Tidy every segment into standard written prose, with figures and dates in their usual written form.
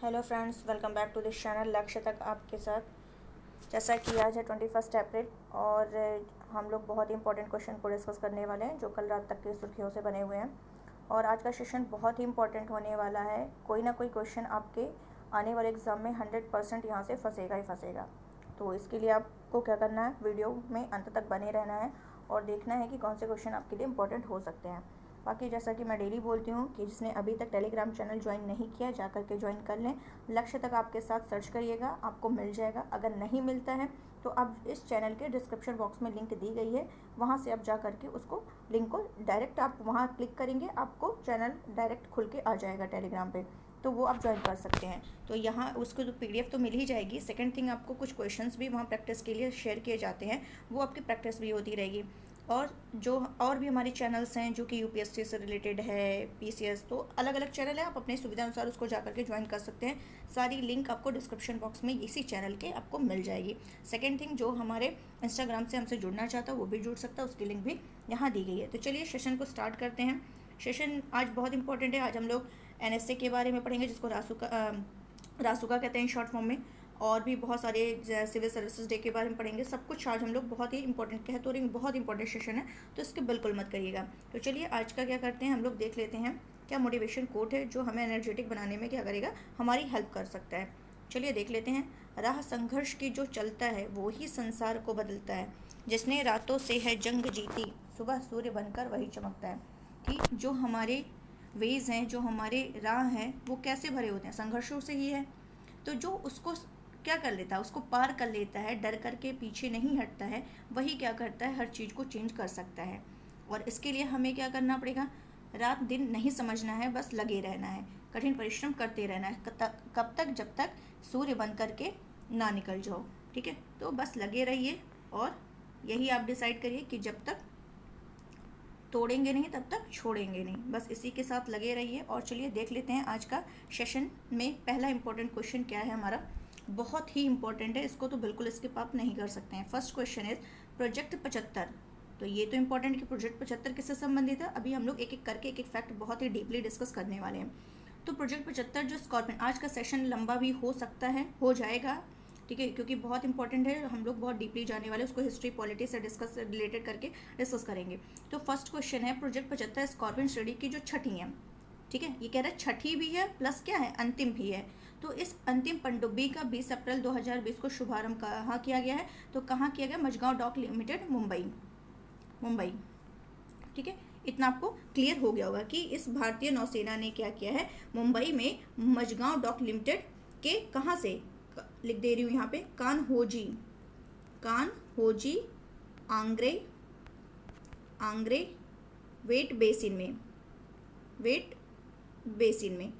Hello friends, welcome back to this channel लक्ष्य तक आपके साथ। जैसा कि आज है 21 अप्रैल और हम लोग बहुत ही इंपॉर्टेंट क्वेश्चन को डिस्कस करने वाले हैं जो कल रात तक की सुर्खियों से बने हुए हैं। और आज का सेशन बहुत ही इंपॉर्टेंट होने वाला है। कोई ना कोई क्वेश्चन आपके आने वाले एग्ज़ाम में 100% यहाँ से फंसेगा ही फंसेगा। तो इसके लिए आपको क्या करना है, वीडियो में अंत तक बने रहना है और देखना है कि कौन से क्वेश्चन आपके लिए इंपॉर्टेंट हो सकते हैं। बाकी जैसा कि मैं डेली बोलती हूँ कि जिसने अभी तक टेलीग्राम चैनल ज्वाइन नहीं किया जा करके ज्वाइन कर लें। लक्ष्य तक आपके साथ सर्च करिएगा, आपको मिल जाएगा। अगर नहीं मिलता है तो अब इस चैनल के डिस्क्रिप्शन बॉक्स में लिंक दी गई है, वहाँ से आप जा करके उसको लिंक को डायरेक्ट आप वहाँ क्लिक करेंगे, आपको चैनल डायरेक्ट खुल के आ जाएगा टेलीग्राम पे, तो वो आप ज्वाइन कर सकते हैं। तो यहाँ उसको तो PDF तो मिल ही जाएगी। सेकंड थिंग, आपको कुछ क्वेश्चंस भी वहाँ प्रैक्टिस के लिए शेयर किए जाते हैं, वो आपकी प्रैक्टिस भी होती रहेगी। और भी हमारे चैनल्स हैं जो कि UPSC से रिलेटेड है, PCS, तो अलग अलग चैनल है, आप अपनी सुविधा अनुसार उसको जा करके ज्वाइन कर सकते हैं। सारी लिंक आपको डिस्क्रिप्शन बॉक्स में इसी चैनल के आपको मिल जाएगी। सेकंड थिंग, जो हमारे इंस्टाग्राम से हमसे जुड़ना चाहता है वो भी जुड़ सकता है, उसकी लिंक भी यहाँ दी गई है। तो चलिए सेशन को स्टार्ट करते हैं। सेशन आज बहुत इंपॉर्टेंट है। आज हम लोग NSA के बारे में पढ़ेंगे, जिसको रासुका कहते हैं शॉर्ट फॉर्म में, और भी बहुत सारे सिविल सर्विसेज डे के बारे में पढ़ेंगे। सब कुछ आज हम लोग बहुत ही इंपॉर्टेंट कह तो रही, बहुत इंपॉर्टेंट सेशन है, तो इसके बिल्कुल मत करिएगा। तो चलिए आज का क्या करते हैं, हम लोग देख लेते हैं क्या मोटिवेशन कोट है जो हमें एनर्जेटिक बनाने में क्या करेगा, हमारी हेल्प कर सकता है। चलिए देख लेते हैं। राह संघर्ष की जो चलता है वो ही संसार को बदलता है, जिसने रातों से है जंग जीती, सुबह सूर्य बनकर वही चमकता है। कि जो हमारे वेज हैं, जो हमारे राह हैं, वो कैसे भरे होते हैं, संघर्षों से ही है। तो जो उसको क्या कर लेता है, उसको पार कर लेता है, डर करके पीछे नहीं हटता है, वही क्या करता है, हर चीज़ को चेंज कर सकता है। और इसके लिए हमें क्या करना पड़ेगा, रात दिन नहीं समझना है, बस लगे रहना है, कठिन परिश्रम करते रहना है। कब तक, जब तक सूर्य बन करके ना निकल जाओ। ठीक है, तो बस लगे रहिए और यही आप डिसाइड करिए कि जब तक तोड़ेंगे नहीं तब तक छोड़ेंगे नहीं, बस इसी के साथ लगे रहिए। और चलिए देख लेते हैं आज का सेशन में पहला इंपॉर्टेंट क्वेश्चन क्या है हमारा। बहुत ही इंपॉर्टेंट है, इसको तो बिल्कुल स्किप आप नहीं कर सकते हैं। First question is project 75। तो ये तो इंपॉर्टेंट कि प्रोजेक्ट 75 किससे संबंधित है। अभी हम लोग एक एक करके एक एक फैक्ट बहुत ही डीपली डिस्कस करने वाले हैं। तो प्रोजेक्ट 75 जो स्कॉर्पियन, आज का सेशन लंबा भी हो सकता है, हो जाएगा, ठीक है, क्योंकि बहुत इंपॉर्टेंट है, हम लोग बहुत डीपली जाने वाले, उसको हिस्ट्री पॉलिटिक्स से रिलेटेड करके डिस्कस करेंगे। तो फर्स्ट क्वेश्चन है प्रोजेक्ट 75 स्कॉर्पियन श्रेणी की जो छठी है, ठीक है, ये कह रहा है छठी भी है प्लस क्या है, अंतिम भी है। तो इस अंतिम पनडुब्बी का 20 अप्रैल 2020 को शुभारंभ कहाँ किया गया है, तो कहाँ किया गया, मझगांव डॉक लिमिटेड, मुंबई। ठीक है, इतना आपको क्लियर हो गया होगा कि इस भारतीय नौसेना ने क्या किया है, मुंबई में मझगांव डॉक लिमिटेड के कहाँ से, लिख दे रही हूँ यहाँ पे, कान्होजी आंग्रे वेट बेसिन में,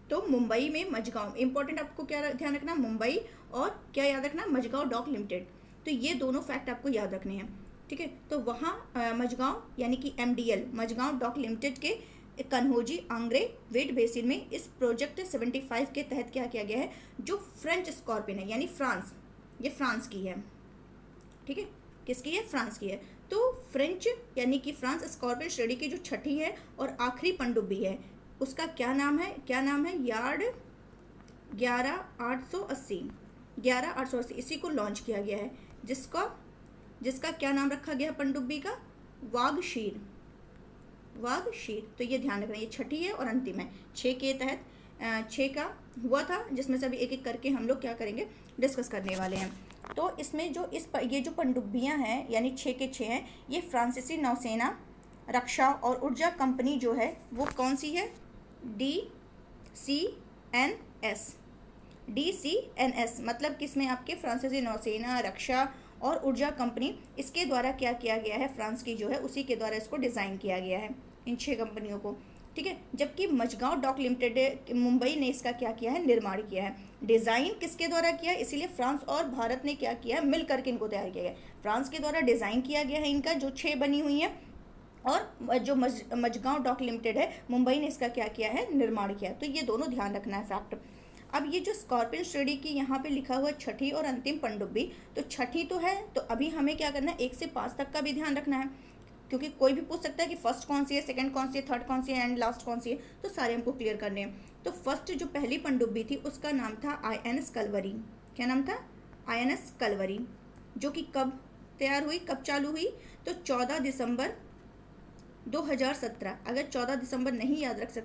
तो मुंबई में मझगांव, इंपॉर्टेंट आपको क्या ध्यान रखना, मुंबई और क्या याद रखना, मझगांव डॉक लिमिटेड। तो ये दोनों फैक्ट आपको याद रखने हैं। ठीक है, तो वहाँ मझगांव यानी कि MDL मझगांव डॉक लिमिटेड के कन्होजी आंग्रे वेट बेसिन में इस प्रोजेक्ट 75 के तहत क्या किया गया है, जो फ्रेंच स्कॉर्पियन है, यानी फ्रांस, ये फ्रांस की है। ठीक है, किसकी है, फ्रांस की है। तो फ्रेंच यानी कि फ्रांस स्कॉर्पियन श्रेणी की जो छठी है और आखिरी पनडुब्बी है, उसका क्या नाम है, यार्ड 11880, इसी को लॉन्च किया गया है, जिसका क्या नाम रखा गया पनडुब्बी का, वागशीर। तो ये ध्यान रखना, ये छठी है और अंतिम है। 6 के तहत 6 का हुआ था, जिसमें से अभी एक एक करके हम लोग क्या करेंगे, डिस्कस करने वाले हैं। तो इसमें ये जो पनडुब्बियाँ हैं, यानी 6 के 6 हैं, ये फ्रांसीसी नौसेना रक्षा और ऊर्जा कंपनी जो है वो कौन सी है, DCNS, मतलब किसमें, आपके फ्रांसीसी नौसेना रक्षा और ऊर्जा कंपनी, इसके द्वारा क्या किया गया है, फ्रांस की जो है उसी के द्वारा इसको डिज़ाइन किया गया है, इन 6 कंपनियों को। ठीक है, जबकि मझगांव डॉक लिमिटेड मुंबई ने इसका क्या किया है, निर्माण किया है। डिज़ाइन किसके द्वारा किया है, इसीलिए फ्रांस और भारत ने क्या किया है, मिल करके इनको तैयार किया गया। फ्रांस के द्वारा डिज़ाइन किया गया है इनका, जो 6 बनी हुई है, और जो मझगांव डॉक लिमिटेड है, मुंबई ने इसका क्या किया है, निर्माण किया। तो ये दोनों ध्यान रखना है फैक्ट। अब ये जो स्कॉर्पियन श्रेणी की यहाँ पे लिखा हुआ छठी और अंतिम पनडुब्बी, तो छठी तो है, तो अभी हमें क्या करना है, 1 से 5 तक का भी ध्यान रखना है। क्योंकि कोई भी पूछ सकता है कि फर्स्ट कौन सी है, सेकंड कौन सी है, थर्ड कौन सी है एंड लास्ट कौन सी है, तो सारे हमको क्लियर करने हैं। तो फर्स्ट जो पहली पनडुब्बी थी उसका नाम था INS कलवरी। क्या नाम था? INS कलवरी, जो कि कब तैयार हुई, कब चालू हुई? तो 14 दिसंबर 2017। अगर 14 दिसंबर नहीं याद रख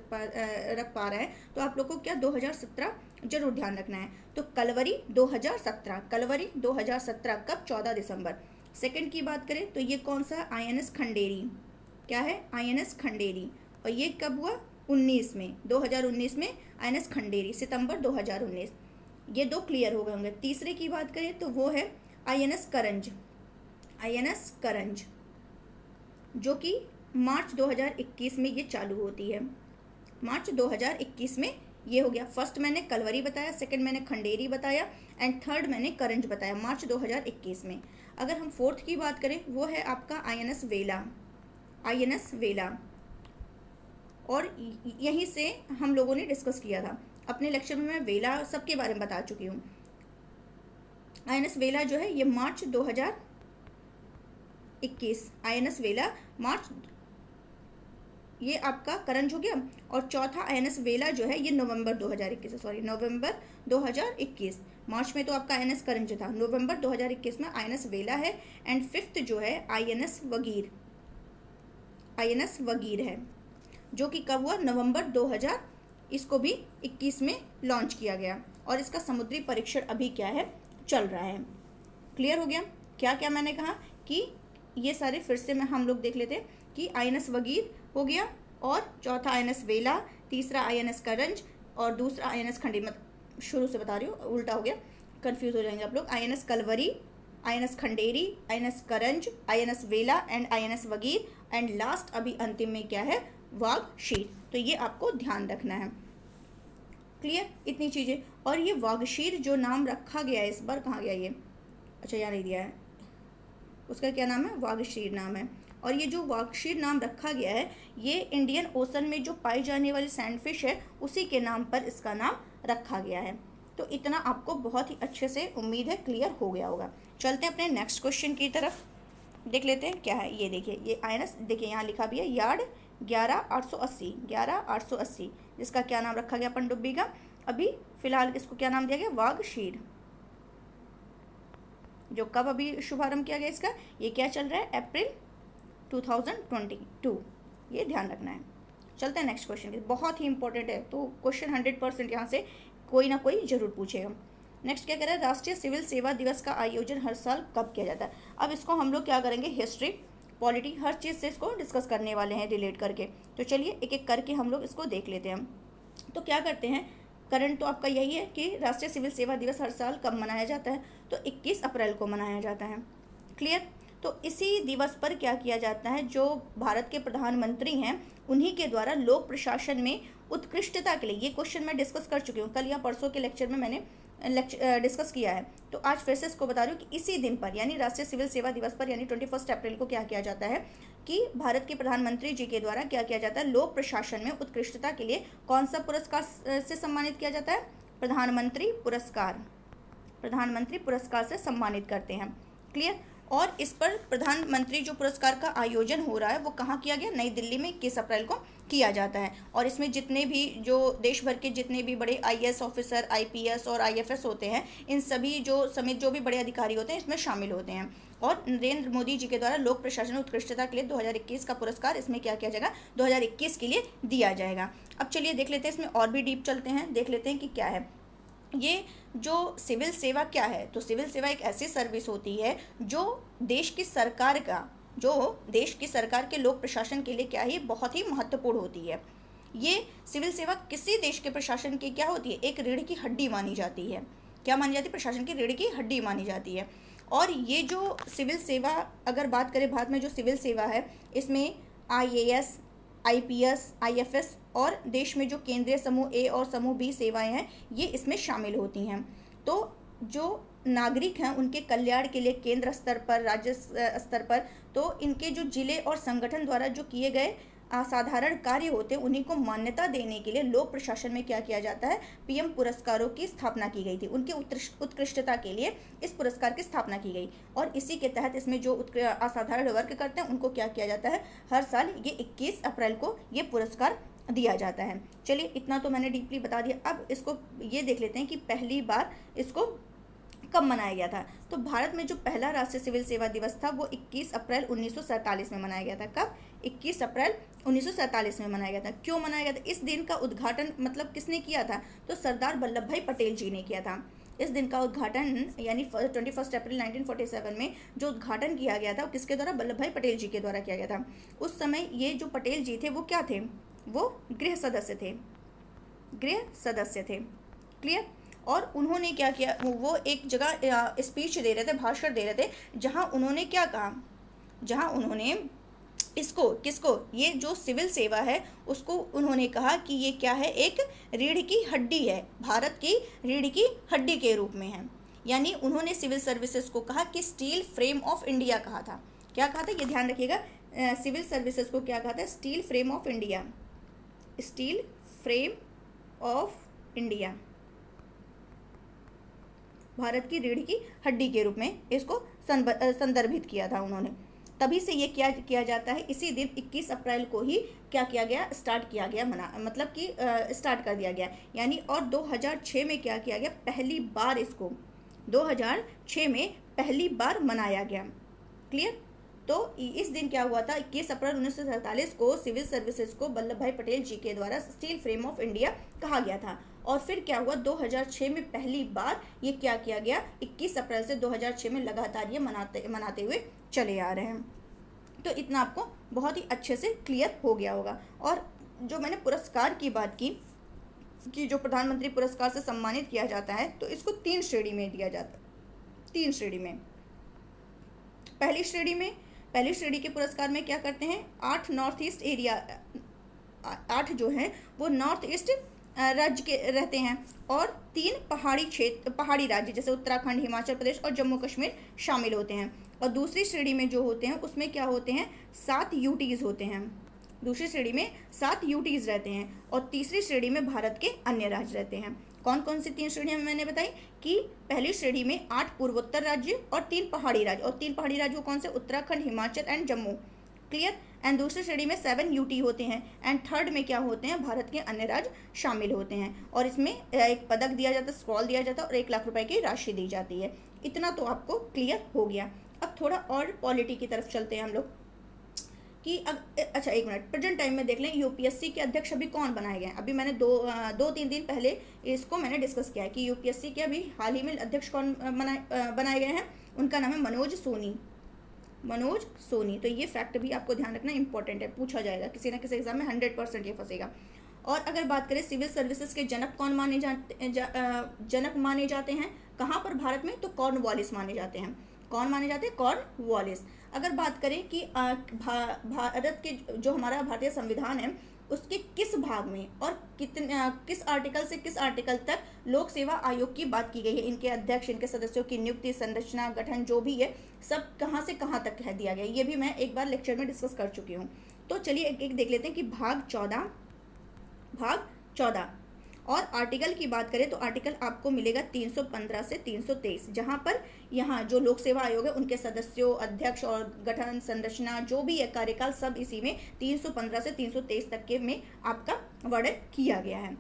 पा रहा है तो आप लोग को क्या 2017 जरूर ध्यान रखना है। तो कलवरी 2017, कलवरी 2017 कब? 14 दिसंबर। सेकंड की बात करें तो ये कौन सा? INS खंडेरी। क्या है? INS खंडेरी। और ये कब हुआ? 19 में, 2019 में INS खंडेरी, सितंबर 2019। ये दो क्लियर हो गए होंगे। तीसरे की बात करें तो वो है INS करंज। INS करंज जो कि मार्च 2021 में ये चालू होती है। मार्च 2021 में ये हो गया। फर्स्ट मैंने कलवरी बताया, सेकंड मैंने खंडेरी बताया एंड थर्ड मैंने करंज बताया, मार्च 2021 में। अगर हम फोर्थ की बात करें वो है आपका INS वेला। INS वेला, और यहीं से हम लोगों ने डिस्कस किया था अपने लेक्चर में। मैं वेला सबके बारे में बता चुकी हूँ। INS वेला जो है ये मार्च 2021, INS वेला मार्च, ये आपका करंज हो गया। और चौथा INS वेला जो है ये नवंबर 2021, सॉरी नवंबर 2021। मार्च में तो आपका INS करंज था, नवंबर 2021 में INS वेला है। एंड फिफ्थ जो है INS वगीर। INS वगीर है जो कि कब हुआ? नवंबर 2000, इसको भी 21 में लॉन्च किया गया और इसका समुद्री परीक्षण अभी क्या है? चल रहा है। क्लियर हो गया? क्या क्या मैंने कहा कि ये सारे फिर से हम लोग देख लेते हैं कि INS वगीर हो गया, और चौथा INS वेला, तीसरा INS करंज, और दूसरा INS खंडेरी। मतलब शुरू से बता रही हूँ, उल्टा हो गया, कंफ्यूज हो जाएंगे आप लोग। INS Kalvari, INS Khanderi, INS Karanj, INS Vela and INS Vagir, and last अभी अंतिम में क्या है? वागशीर। तो ये आपको ध्यान रखना है। क्लियर? इतनी चीज़ें। और ये वागशीर जो नाम रखा गया है इस बार, कहाँ गया ये? अच्छा, यहाँ नहीं दिया है। उसका क्या नाम है? वागशीर नाम है। और ये जो वागशीर नाम रखा गया है ये इंडियन ओशन में जो पाई जाने वाली सैंडफिश है उसी के नाम पर इसका नाम रखा गया है। तो इतना आपको बहुत ही अच्छे से उम्मीद है क्लियर हो गया होगा। चलते हैं अपने नेक्स्ट क्वेश्चन की तरफ, देख लेते हैं क्या है। ये देखिए, ये INS देखिए यहाँ लिखा भी है यार्ड 11880, 11880, जिसका क्या नाम रखा गया पनडुब्बी का? अभी फिलहाल इसको क्या नाम दिया गया? वागशीर, जो कब अभी शुभारंभ किया गया इसका? ये क्या चल रहा है? अप्रैल 2022। ये ध्यान रखना है। चलते हैं नेक्स्ट क्वेश्चन की, बहुत ही इंपॉर्टेंट है, तो क्वेश्चन 100% यहाँ से कोई ना कोई जरूर पूछेगा। नेक्स्ट क्या कह रहा है? राष्ट्रीय सिविल सेवा दिवस का आयोजन हर साल कब किया जाता है? अब इसको हम लोग क्या करेंगे? हिस्ट्री, पॉलिटी, हर चीज़ से इसको डिस्कस करने वाले हैं रिलेट करके। तो चलिए एक एक करके हम लोग इसको देख लेते हैं। तो क्या करते हैं, करंट तो आपका यही है कि राष्ट्रीय सिविल सेवा दिवस हर साल कब मनाया जाता है? तो 21 अप्रैल को मनाया जाता है। क्लियर? तो इसी दिवस पर क्या किया जाता है? जो भारत के प्रधानमंत्री हैं उन्हीं के द्वारा लोक प्रशासन में उत्कृष्टता के लिए, ये क्वेश्चन मैं डिस्कस कर चुकी हूँ, कल या परसों के लेक्चर में मैंने डिस्कस किया है। तो आज फिर से इसको बता रही हूँ कि इसी दिन पर यानी राष्ट्रीय सिविल सेवा दिवस पर यानी 21 अप्रैल को क्या किया जाता है कि भारत के प्रधानमंत्री जी के द्वारा क्या किया जाता है? लोक प्रशासन में उत्कृष्टता के लिए कौन सा पुरस्कार से सम्मानित किया जाता है? प्रधानमंत्री पुरस्कार, प्रधानमंत्री पुरस्कार से सम्मानित करते हैं। क्लियर? और इस पर प्रधानमंत्री जो पुरस्कार का आयोजन हो रहा है वो कहाँ किया गया? नई दिल्ली में 21 अप्रैल को किया जाता है। और इसमें जितने भी जो देश भर के जितने भी बड़े IAS ऑफिसर, IPS और IFS होते हैं, इन सभी जो समेत जो भी बड़े अधिकारी होते हैं इसमें शामिल होते हैं। और नरेंद्र मोदी जी के द्वारा लोक प्रशासन उत्कृष्टता के लिए 2021 का पुरस्कार इसमें क्या किया जाएगा? 2021 के लिए दिया जाएगा। अब चलिए देख लेते हैं, इसमें और भी डीप चलते हैं, देख लेते हैं कि क्या है ये जो सिविल सेवा क्या है। तो सिविल सेवा एक ऐसी सर्विस होती है जो देश की सरकार का, जो देश की सरकार के लोक प्रशासन के लिए क्या है, बहुत ही महत्वपूर्ण होती है। ये सिविल सेवा किसी देश के प्रशासन की क्या होती है? एक रीढ़ की हड्डी मानी जाती है। क्या मानी जाती है? प्रशासन की रीढ़ की हड्डी मानी जाती है। और ये जो सिविल सेवा, अगर बात करें भारत में जो सिविल सेवा है इसमें IAS, IPS, IFS और देश में जो केंद्रीय समूह A और समूह B सेवाएं हैं ये इसमें शामिल होती हैं। तो जो नागरिक हैं उनके कल्याण के लिए केंद्र स्तर पर, राज्य स्तर पर, तो इनके जो जिले और संगठन द्वारा जो किए गए असाधारण कार्य होते हैं उन्हीं को मान्यता देने के लिए लोक प्रशासन में क्या किया जाता है, पीएम पुरस्कारों की स्थापना की गई थी। उनकी उत्कृष्टता के लिए इस पुरस्कार की स्थापना की गई और इसी के तहत इसमें जो असाधारण वर्क करते हैं उनको क्या किया जाता है, हर साल ये 21 अप्रैल को ये पुरस्कार दिया जाता है। चलिए इतना तो मैंने डीपली बता दिया। अब इसको ये देख लेते हैं कि पहली बार इसको कब मनाया गया था। तो भारत में जो पहला राष्ट्रीय सिविल सेवा दिवस था वो 21 अप्रैल 1947 में मनाया गया था। कब? 21 अप्रैल 1947 में मनाया गया था। क्यों मनाया गया था? इस दिन का उद्घाटन मतलब किसने किया था, तो सरदार वल्लभ भाई पटेल जी ने किया था। इस दिन का उद्घाटन यानी 21 अप्रैल 1947 में जो उद्घाटन किया गया था वो किसके द्वारा, वल्लभ भाई पटेल जी के द्वारा किया गया था। उस समय ये जो पटेल जी थे वो क्या थे, वो गृह सदस्य थे, गृह सदस्य थे। क्लियर? और उन्होंने क्या किया, वो एक जगह स्पीच दे रहे थे, भाषण दे रहे थे, जहां उन्होंने क्या कहा, जहां उन्होंने इसको किसको, ये जो सिविल सेवा है उसको उन्होंने कहा कि ये क्या है, एक रीढ़ की हड्डी है, भारत की रीढ़ की हड्डी के रूप में है। यानी उन्होंने सिविल सर्विसेज को कहा कि स्टील फ्रेम ऑफ इंडिया कहा था। क्या कहा था, ये ध्यान रखिएगा, सिविल सर्विसेज को क्या कहा था, steel frame of India, steel frame of India, Bharat की रीढ़ की हड्डी के रूप में इसको संदर्भित किया था उन्होंने। तभी से ये क्या किया जाता है, इसी दिन 21 अप्रैल को ही क्या किया गया, स्टार्ट किया गया मतलब कि स्टार्ट कर दिया गया। यानी और 2006 में क्या किया गया, पहली बार इसको 2006 में पहली बार मनाया गया। क्लियर? तो इस दिन क्या हुआ था, 21 अप्रैल 1947 को सिविल सर्विसेज को वल्लभ भाई पटेल जी के द्वारा स्टील फ्रेम ऑफ इंडिया कहा गया था। और फिर क्या हुआ, 2006 में पहली बार ये क्या किया गया, 21 अप्रैल से 2006 में लगातार ये मनाते हुए चले आ रहे हैं। तो इतना आपको बहुत ही अच्छे से क्लियर हो गया होगा। और जो मैंने पुरस्कार की बात की कि जो प्रधानमंत्री पुरस्कार से सम्मानित किया जाता है, तो इसको 3 श्रेणी में दिया जाता है, 3 श्रेणी में। पहली श्रेणी के पुरस्कार में क्या करते हैं, 8 नॉर्थ ईस्ट एरिया, 8 जो हैं वो नॉर्थ ईस्ट राज्य के रहते हैं और 3 पहाड़ी राज्य जैसे उत्तराखंड, हिमाचल प्रदेश और जम्मू कश्मीर शामिल होते हैं। और दूसरी श्रेणी में जो होते हैं उसमें क्या होते हैं, 7 यूटीज़ होते हैं। दूसरी श्रेणी में 7 यूटीज़ रहते हैं और तीसरी श्रेणी में भारत के अन्य राज्य रहते हैं। कौन कौन सी 3 श्रेणियां मैंने बताई कि पहली श्रेणी में 8 पूर्वोत्तर राज्य और 3 पहाड़ी राज्य, और 3 पहाड़ी राज्य कौन से, Uttarakhand, Himachal and Jammu. Clear? And दूसरी श्रेणी में 7 यूटी होते हैं एंड थर्ड में क्या होते हैं, भारत के अन्य राज्य शामिल होते हैं। और इसमें एक पदक दिया जाता है, स्क्रॉल दिया जाता है और 1 लाख रुपए की राशि दी जाती है। इतना तो आपको क्लियर हो गया। अब थोड़ा और पॉलिटी की तरफ चलते हैं हम लोग कि अच्छा 1 मिनट, प्रेजेंट टाइम में देख लें यूपीएससी के अध्यक्ष अभी कौन बनाए गए हैं। अभी मैंने 2-3 दिन पहले इसको मैंने डिस्कस किया है कि यूपीएससी के अभी हाल ही में अध्यक्ष कौन बनाए गए हैं। उनका नाम है मनोज सोनी। तो ये फैक्ट भी आपको ध्यान रखना इंपॉर्टेंट है, पूछा जाएगा किसी ना किसी एग्जाम में, 100% ये फंसेगा। और अगर बात करें सिविल सर्विसेज के जनक कौन जनक माने जाते हैं कहाँ पर भारत में, तो कॉर्नवालिस माने जाते हैं। कौन माने जाते हैं, कॉर्नवालिस। अगर बात करें कि भारत के जो हमारा भारतीय संविधान है उसके किस भाग में और किस आर्टिकल से किस आर्टिकल तक लोक सेवा आयोग की बात की गई है, इनके अध्यक्ष, इनके सदस्यों की नियुक्ति, संरचना, गठन जो भी है सब कहाँ से कहाँ तक कह दिया गया, ये भी मैं एक बार लेक्चर में डिस्कस कर चुकी हूँ। तो चलिए एक एक देख लेते हैं कि भाग 14 और आर्टिकल की बात करें तो आर्टिकल आपको मिलेगा 315 से 323, जहां पर यहाँ जो लोक सेवा आयोग है उनके सदस्यों, अध्यक्ष और गठन, संरचना जो भी है, कार्यकाल सब इसी में 315 से 323 तक के में आपका वर्णन किया गया है।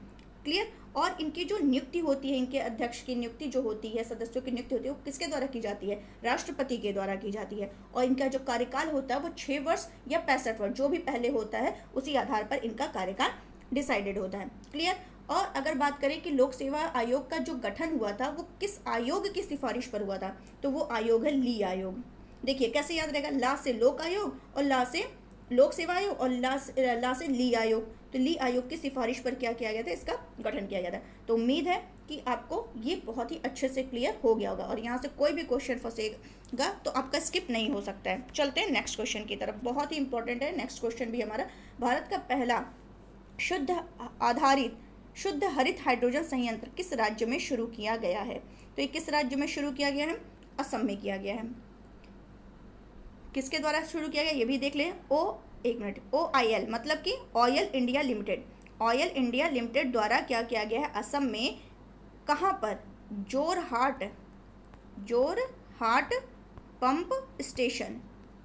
क्लियर? और इनकी जो नियुक्ति होती है, इनके अध्यक्ष की नियुक्ति जो होती है, सदस्यों की नियुक्ति होती है, वो किसके द्वारा की जाती है, राष्ट्रपति के द्वारा की जाती है। और इनका जो कार्यकाल होता है वो 6 वर्ष या 65 वर्ष, जो भी पहले होता है उसी आधार पर इनका कार्यकाल डिसाइडेड होता है। क्लियर? और अगर बात करें कि लोक सेवा आयोग का जो गठन हुआ था वो किस आयोग की सिफारिश पर हुआ था, तो वो आयोग है ली आयोग। देखिए कैसे याद रहेगा, ला से लोक आयोग और ला से लोक सेवा आयोग और ला से ली आयोग। तो ली आयोग की सिफारिश पर क्या किया गया था, इसका गठन किया गया था। तो उम्मीद है कि आपको ये बहुत ही अच्छे से क्लियर हो गया होगा और यहाँ से कोई भी क्वेश्चन फंसेगा तो आपका स्किप नहीं हो सकता है। चलते हैं नेक्स्ट क्वेश्चन की तरफ, बहुत ही इंपॉर्टेंट है नेक्स्ट क्वेश्चन भी हमारा। भारत का पहला शुद्ध हरित हाइड्रोजन संयंत्र किस राज्य में शुरू किया गया है, तो ये किस राज्य में शुरू किया गया है, असम में किया गया है। किसके द्वारा शुरू किया गया ये भी देख लें, एक मिनट, OIL मतलब कि oil India limited, oil India limited द्वारा क्या किया गया है असम में, कहाँ पर, Jorhat pump station,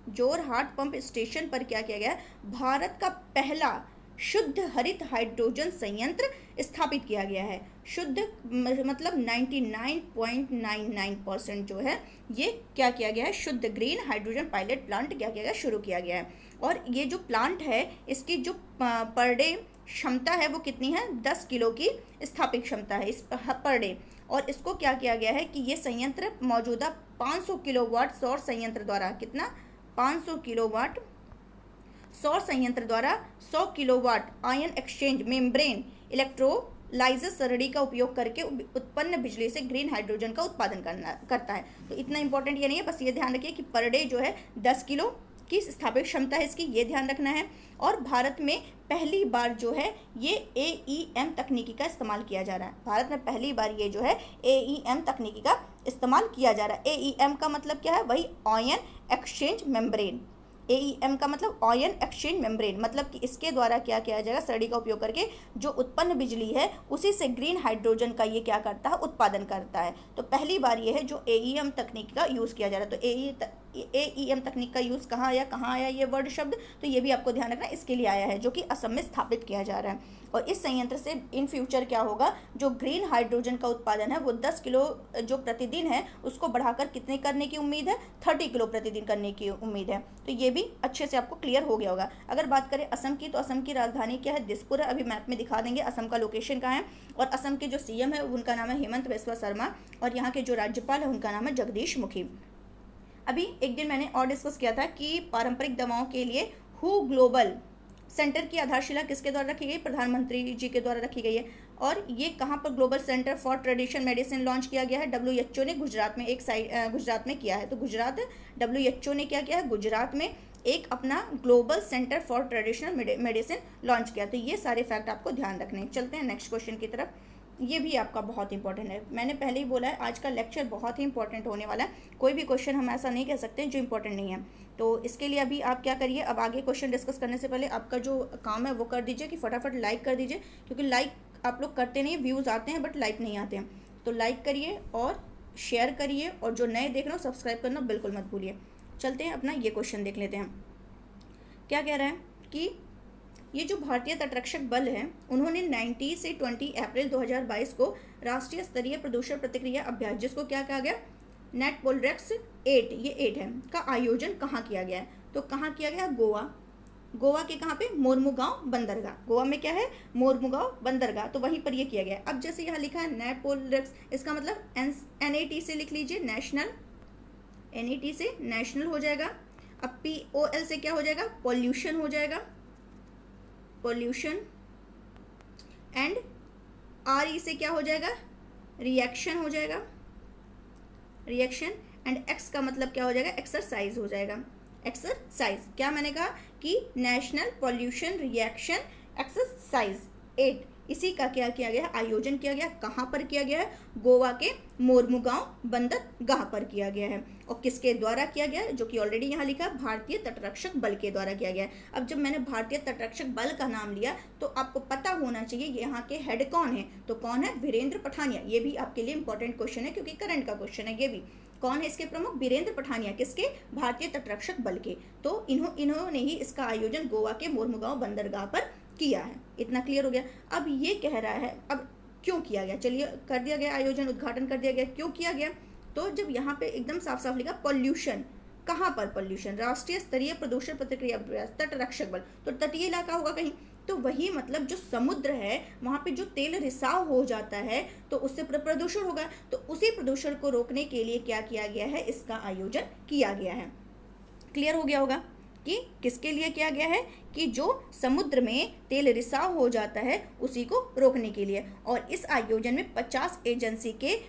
Jorhat pump station पर क्या किया गया है, भारत का पहला शुद्ध हरित हाइड्रोजन संयंत्र स्थापित किया गया है। शुद्ध मतलब 99.99% जो है ये क्या किया गया है, शुद्ध ग्रीन हाइड्रोजन पायलट प्लांट क्या किया गया, शुरू किया गया है। और ये जो प्लांट है इसकी जो पर डे क्षमता है वो कितनी है, 10 किलो की स्थापित क्षमता है इस पर डे। और इसको क्या किया गया है कि ये संयंत्र मौजूदा 500 किलोवाट सौर संयंत्र द्वारा, कितना, 500 किलोवाट सौर संयंत्र द्वारा 100 kilowatt ion exchange membrane electrolyser सरणी का उपयोग करके उत्पन्न बिजली से ग्रीन हाइड्रोजन का उत्पादन करता है। तो इतना इंपॉर्टेंट ये नहीं है, बस ये ध्यान रखिए कि पर डे जो है 10 किलो की स्थापित क्षमता है इसकी, ये ध्यान रखना है। और भारत में पहली बार जो है ये AEM तकनीकी का इस्तेमाल किया जा रहा है, भारत में पहली बार ये जो है AEM तकनीकी का इस्तेमाल किया जा रहा है। AEM का मतलब क्या है, वही आयन एक्सचेंज मेम्ब्रेन, AEM का मतलब आयन एक्सचेंज मेम्ब्रेन, मतलब कि इसके द्वारा क्या किया जाएगा, सरणी का उपयोग करके जो उत्पन्न बिजली है उसी से ग्रीन हाइड्रोजन का ये क्या करता है, उत्पादन करता है। तो पहली बार ये है जो AEM तकनीक का यूज़ किया जा रहा है। तो AEM तकनीक का यूज़ कहाँ आया ये वर्ड शब्द, तो ये भी आपको ध्यान रखना, इसके लिए आया है जो कि असम में स्थापित किया जा रहा है। और इस संयंत्र से इन फ्यूचर क्या होगा, जो ग्रीन हाइड्रोजन का उत्पादन है वो 10 किलो जो प्रतिदिन है उसको बढ़ाकर कितने करने की उम्मीद है, 30 किलो प्रतिदिन करने की उम्मीद है। तो ये भी अच्छे से आपको क्लियर हो गया होगा। अगर बात करें असम की, तो असम की राजधानी क्या है, दिसपुर है। अभी मैप में दिखा देंगे असम का लोकेशन कहाँ है। और असम के जो CM है उनका नाम है हेमंत बिस्वा शर्मा, और यहाँ के जो राज्यपाल है उनका नाम है जगदीश मुखी। अभी एक दिन मैंने और डिस्कस किया था कि पारंपरिक दवाओं के लिए हु ग्लोबल सेंटर की आधारशिला किसके द्वारा रखी गई, प्रधानमंत्री जी के द्वारा रखी गई है। और ये कहाँ पर global centre for traditional medicine launch किया गया है, WHO ने गुजरात में एक गुजरात में किया है। तो गुजरात WHO ने क्या किया है, गुजरात में एक अपना global centre for traditional medicine launch किया। तो ये सारे फैक्ट आपको ध्यान रखने। चलते हैं नेक्स्ट क्वेश्चन की तरफ। ये भी आपका बहुत इंपॉर्टेंट है, मैंने पहले ही बोला है आज का लेक्चर बहुत ही इंपॉर्टेंट होने वाला है। कोई भी क्वेश्चन हम ऐसा नहीं कह सकते जो इंपॉर्टेंट नहीं है। तो इसके लिए अभी आप क्या करिए, अब आगे क्वेश्चन डिस्कस करने से पहले आपका जो काम है वो कर दीजिए कि फटाफट लाइक कर दीजिए, क्योंकि लाइक आप लोग करते नहीं, व्यूज़ आते हैं बट लाइक नहीं आते हैं। तो लाइक करिए और शेयर करिए, और जो नए देख रहे हो सब्सक्राइब करना बिल्कुल मत भूलिए। चलते हैं अपना ये क्वेश्चन देख लेते हैं। क्या कह रहा है कि ये जो भारतीय तटरक्षक बल है उन्होंने 19 से 20 अप्रैल 2022 को राष्ट्रीय स्तरीय प्रदूषण प्रतिक्रिया अभ्यास, जिसको क्या कहा गया, नेटपोलरेक्स 8, ये 8 है, का आयोजन कहाँ किया गया है। तो कहाँ किया गया, गोवा के कहाँ पे, मोरमुगांव बंदरगाह। गोवा में क्या है, मोरमुगांव बंदरगाह, तो वहीं पर ये किया गया। अब जैसे यहाँ लिखा है नेटपोलरेक्स, इसका मतलब NAT से लिख लीजिए, नेशनल, NAT से नेशनल हो जाएगा। अब POL से क्या हो जाएगा, पॉल्यूशन हो जाएगा, पॉल्यूशन। एंड RE से क्या हो जाएगा, रिएक्शन हो जाएगा, रिएक्शन। एंड X का मतलब क्या हो जाएगा, एक्सरसाइज हो जाएगा, एक्सरसाइज। क्या मैंने कहा कि नेशनल पॉल्यूशन रिएक्शन एक्सरसाइज 8, इसी का क्या किया गया है, आयोजन किया गया। कहाँ पर किया गया है, गोवा के मोरमुगांव बंदरगाह पर किया गया है। और किसके द्वारा किया गया है, जो कि ऑलरेडी यहाँ लिखा, भारतीय तटरक्षक बल के द्वारा किया गया है। अब जब मैंने भारतीय तटरक्षक बल का नाम लिया तो आपको पता होना चाहिए यहाँ के हेड कौन है। तो कौन है, वीरेंद्र पठानिया। ये भी आपके लिए इंपॉर्टेंट क्वेश्चन है क्योंकि करंट का क्वेश्चन है। ये भी कौन है इसके प्रमुख, वीरेंद्र पठानिया, किसके, भारतीय तटरक्षक बल के। तो इन्होंने ही इसका आयोजन गोवा के मोरमुगांव बंदरगाह पर किया है। इतना क्लियर हो गया। अब ये कह रहा है, अब क्यों किया गया, चलिए कर दिया गया आयोजन, उद्घाटन कर दिया गया, क्यों किया गया। तो जब यहाँ पे एकदम साफ साफ लिखा पॉल्यूशन, कहाँ पर पॉल्यूशन, राष्ट्रीय स्तरीय प्रदूषण प्रतिक्रिया अभ्यास तटरक्षक बल, तो तटीय इलाका होगा कहीं। तो वही मतलब जो समुद्र है वहाँ पे जो तेल रिसाव हो जाता है तो उससे प्रदूषण होगा। तो उसी प्रदूषण को रोकने के लिए क्या किया गया है, इसका आयोजन किया गया है। क्लियर हो गया होगा कि किसके लिए किया गया है, कि जो समुद्र में तेल रिसाव हो जाता है उसी को रोकने के लिए। और इस आयोजन में 50 एजेंसी के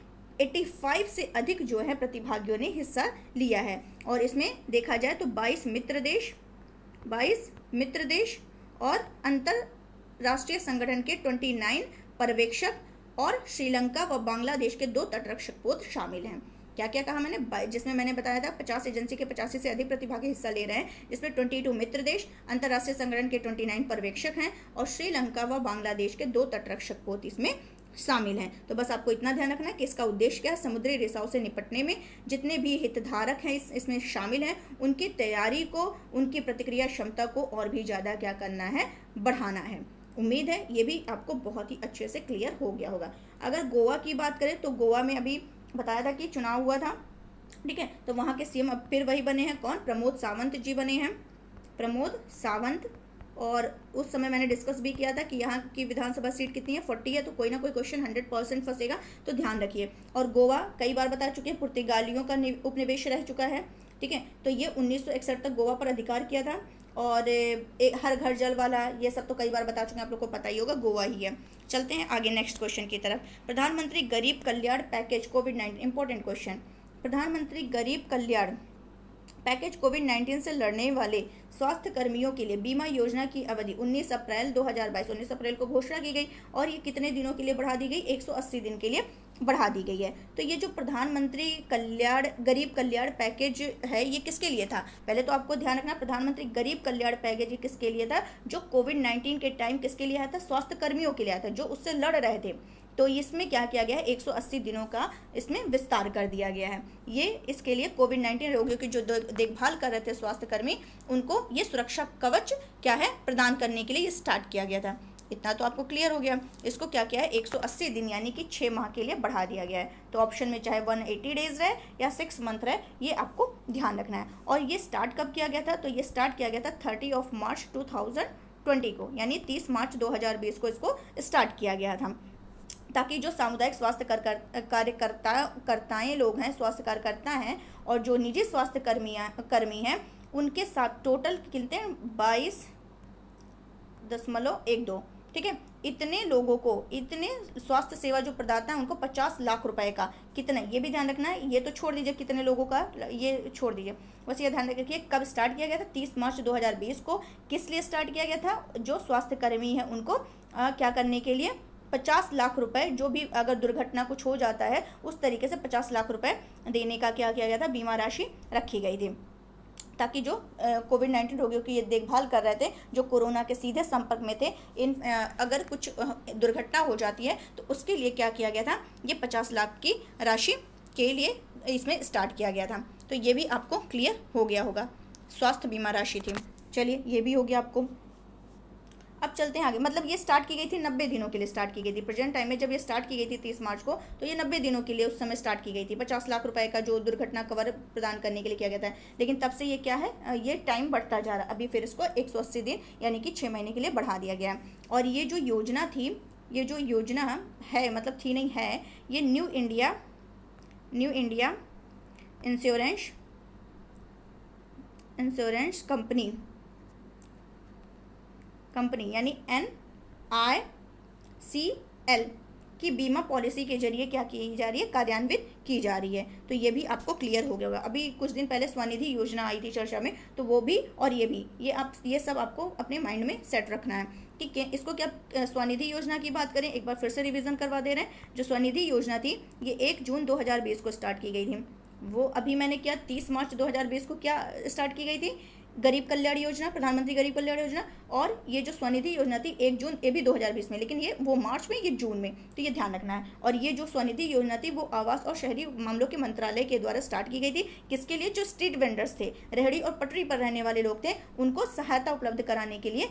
85 से अधिक जो है प्रतिभागियों ने हिस्सा लिया है। और इसमें देखा जाए तो 22 मित्र देश और अंतरराष्ट्रीय संगठन के 29 पर्यवेक्षक और श्रीलंका व बांग्लादेश के 2 तटरक्षक पोत शामिल हैं। क्या क्या कहा मैंने, जिसमें मैंने बताया था 50 एजेंसी के 85 से अधिक प्रतिभागी हिस्सा ले रहे हैं, जिसमें 22 मित्र देश, अंतर्राष्ट्रीय संगठन के 29 पर्यवेक्षक हैं और श्रीलंका व बांग्लादेश के 2 तटरक्षक पोत इसमें शामिल हैं। तो बस आपको इतना ध्यान रखना है कि इसका उद्देश्य क्या है, समुद्री रिसाव से निपटने में जितने भी हितधारक हैं इसमें शामिल हैं, उनकी तैयारी को, उनकी प्रतिक्रिया क्षमता को और भी ज़्यादा क्या करना है, बढ़ाना है। उम्मीद है ये भी आपको बहुत ही अच्छे से क्लियर हो गया होगा। अगर गोवा की बात करें तो गोवा में अभी बताया था कि चुनाव हुआ था, ठीक है, तो वहाँ के सीएम अब फिर वही बने हैं, कौन, प्रमोद सावंत जी बने हैं, प्रमोद सावंत। और उस समय मैंने डिस्कस भी किया था कि यहाँ की विधानसभा सीट कितनी है, 40 है, तो कोई ना कोई क्वेश्चन 100% फंसेगा, तो ध्यान रखिए। और गोवा कई बार बता चुके हैं पुर्तगालियों का उपनिवेश रह चुका है, ठीक है, तो ये 1961 तक गोवा पर अधिकार किया था। और हर घर जल वाला, ये सब तो कई बार बता चुके हैं, आप लोग को पता ही होगा, गोवा ही है। चलते हैं आगे नेक्स्ट क्वेश्चन की तरफ। प्रधानमंत्री गरीब कल्याण पैकेज कोविड-19, इंपॉर्टेंट क्वेश्चन। प्रधानमंत्री गरीब कल्याण पैकेज कोविड-19 से लड़ने वाले स्वास्थ्य कर्मियों के लिए बीमा योजना की अवधि 19 अप्रैल 2022 19 अप्रैल को घोषणा की गई और ये कितने दिनों के लिए बढ़ा दी गई, 180 दिन के लिए बढ़ा दी गई है। तो ये जो प्रधानमंत्री गरीब कल्याण पैकेज है, ये किसके लिए था, पहले तो आपको ध्यान रखना, प्रधानमंत्री गरीब कल्याण पैकेज ये किसके लिए था, जो कोविड-19 के टाइम किसके लिए आया था, स्वास्थ्य कर्मियों के लिए आया था, जो उससे लड़ रहे थे। तो इसमें क्या किया गया है, 180 दिनों का इसमें विस्तार कर दिया गया है। ये इसके लिए कोविड-19 रोगियों की जो देखभाल कर रहे थे स्वास्थ्यकर्मी, उनको ये सुरक्षा कवच क्या है, प्रदान करने के लिए ये स्टार्ट किया गया था। इतना तो आपको क्लियर हो गया। इसको क्या किया है, 180 दिन यानी कि 6 माह के लिए बढ़ा दिया गया है। तो ऑप्शन में चाहे 180 डेज रहे या 6 मंथ रहे, ये आपको ध्यान रखना है। और ये स्टार्ट कब किया गया था, तो ये स्टार्ट किया गया था 30 मार्च 2020 को, यानी 30 मार्च 2020 को इसको स्टार्ट किया गया था, ताकि जो सामुदायिक स्वास्थ्य कार्यकर्ताएँ लोग हैं, स्वास्थ्य कार्यकर्ता हैं, और जो निजी स्वास्थ्य कर्मी हैं, उनके साथ टोटल कितने 22.12, ठीक है, इतने लोगों को, इतने स्वास्थ्य सेवा जो प्रदाता है उनको 50 लाख रुपए का, कितना, ये भी ध्यान रखना है। ये तो छोड़ दीजिए कितने लोगों का, ये छोड़ दीजिए, बस ये ध्यान रखिए कब स्टार्ट किया गया था, 30 मार्च 2020 को। किस लिए स्टार्ट किया गया था, जो स्वास्थ्य कर्मी है उनको क्या करने के लिए, 50 लाख रुपए, जो भी अगर दुर्घटना कुछ हो जाता है उस तरीके से 50 लाख रुपए देने का क्या किया गया था, बीमा राशि रखी गई थी, ताकि जो कोविड-19 रोगियों की ये देखभाल कर रहे थे, जो कोरोना के सीधे संपर्क में थे, अगर कुछ दुर्घटना हो जाती है तो उसके लिए क्या किया गया था, ये 50 लाख की राशि के लिए इसमें स्टार्ट किया गया था। तो ये भी आपको क्लियर हो गया होगा, स्वास्थ्य बीमा राशि थी। चलिए ये भी हो गया आपको। अब चलते हैं आगे, मतलब ये स्टार्ट की गई थी 90 दिनों के लिए स्टार्ट की गई थी। प्रेजेंट टाइम में जब ये स्टार्ट की गई थी 30 मार्च को, तो ये 90 दिनों के लिए उस समय स्टार्ट की गई थी। 50 लाख रुपए का जो दुर्घटना कवर प्रदान करने के लिए किया गया था, लेकिन तब से ये क्या है, ये टाइम बढ़ता जा रहा है। अभी फिर इसको 180 दिन यानी कि 6 महीने के लिए बढ़ा दिया गया है। और ये जो योजना थी, ये जो योजना है, मतलब थी नहीं है, ये न्यू इंडिया इंश्योरेंस कंपनी यानी NICL की बीमा पॉलिसी के जरिए क्या की जा रही है, कार्यान्वित की जा रही है। तो ये भी आपको क्लियर हो गया होगा। अभी कुछ दिन पहले स्वनिधि योजना आई थी चर्चा में, तो वो भी और ये भी, ये सब आपको अपने माइंड में सेट रखना है, ठीक है। इसको क्या, स्वनिधि योजना की बात करें, एक बार फिर से रिवीजन करवा दे रहे हैं। जो स्वनिधि योजना थी ये 1 जून 2020 को स्टार्ट की गई थी। वो अभी मैंने क्या 30 मार्च 2020 को क्या स्टार्ट की गई थी, गरीब कल्याण योजना, प्रधानमंत्री गरीब कल्याण योजना। और ये जो स्वनिधि योजना थी 1 जून, ये भी 2020 में, लेकिन ये वो मार्च में, ये जून में, तो ये ध्यान रखना है। और ये जो स्वनिधि योजना थी वो आवास और शहरी मामलों के मंत्रालय के द्वारा स्टार्ट की गई थी। किसके लिए, जो स्ट्रीट वेंडर्स थे, रेहड़ी और पटरी पर रहने वाले लोग थे, उनको सहायता उपलब्ध कराने के लिए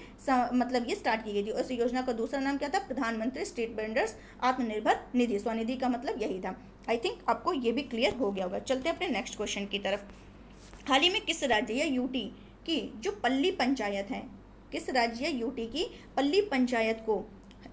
मतलब ये स्टार्ट की गई थी। और इस योजना का दूसरा नाम क्या था, प्रधानमंत्री स्ट्रीट वेंडर्स आत्मनिर्भर निधि। स्वनिधि का मतलब यही था। आई थिंक आपको ये भी क्लियर हो गया होगा। चलते हैं अपने नेक्स्ट क्वेश्चन की तरफ। हाल ही में किस राज्य या यूटी की जो पल्ली पंचायत है, किस राज्य या यूटी की पल्ली पंचायत को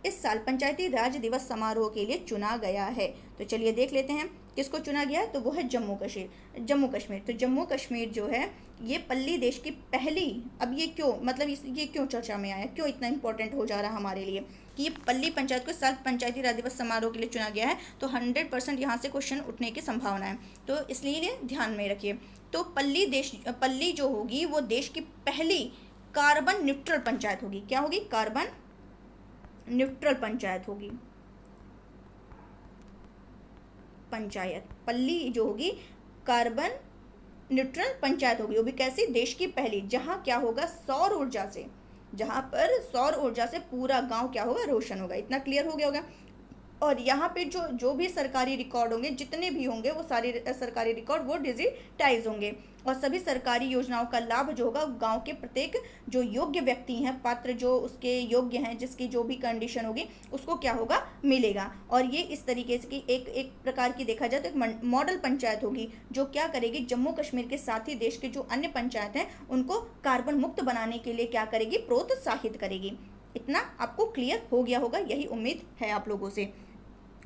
इस साल पंचायती राज दिवस समारोह के लिए चुना गया है? तो चलिए देख लेते हैं किसको चुना गया है। तो वो है जम्मू कश्मीर। तो जम्मू कश्मीर जो है ये पल्ली देश की पहली, अब ये क्यों, मतलब ये क्यों चर्चा में आया, क्यों इतना इंपॉर्टेंट हो जा रहा है हमारे लिए कि ये पल्ली पंचायत को इस साल पंचायती राज दिवस समारोह के लिए चुना गया है। तो 100% यहाँ से क्वेश्चन उठने की संभावना है, तो इसलिए ध्यान में रखिए। तो पल्ली जो होगी वो देश की पहली कार्बन न्यूट्रल पंचायत होगी। क्या होगी, कार्बन न्यूट्रल पंचायत होगी। पंचायत, पल्ली जो होगी कार्बन न्यूट्रल पंचायत होगी, वो भी कैसी, देश की पहली, जहाँ क्या होगा, सौर ऊर्जा से, जहाँ पर सौर ऊर्जा से पूरा गांव क्या होगा, रोशन होगा। इतना क्लियर हो गया होगा। और यहाँ पे जो भी सरकारी रिकॉर्ड होंगे, जितने भी होंगे, वो सारे सरकारी रिकॉर्ड वो डिजिटाइज होंगे, और सभी सरकारी योजनाओं का लाभ जो होगा गांव के प्रत्येक जो योग्य व्यक्ति हैं, पात्र जो उसके योग्य हैं, जिसकी जो भी कंडीशन होगी, उसको क्या होगा, मिलेगा। और ये इस तरीके से कि एक प्रकार की देखा जाए तो एक मॉडल पंचायत होगी, जो क्या करेगी, जम्मू कश्मीर के साथ ही देश के जो अन्य पंचायत हैं उनको कार्बन मुक्त बनाने के लिए क्या करेगी, प्रोत्साहित करेगी। इतना आपको क्लियर हो गया होगा, यही उम्मीद है आप लोगों से।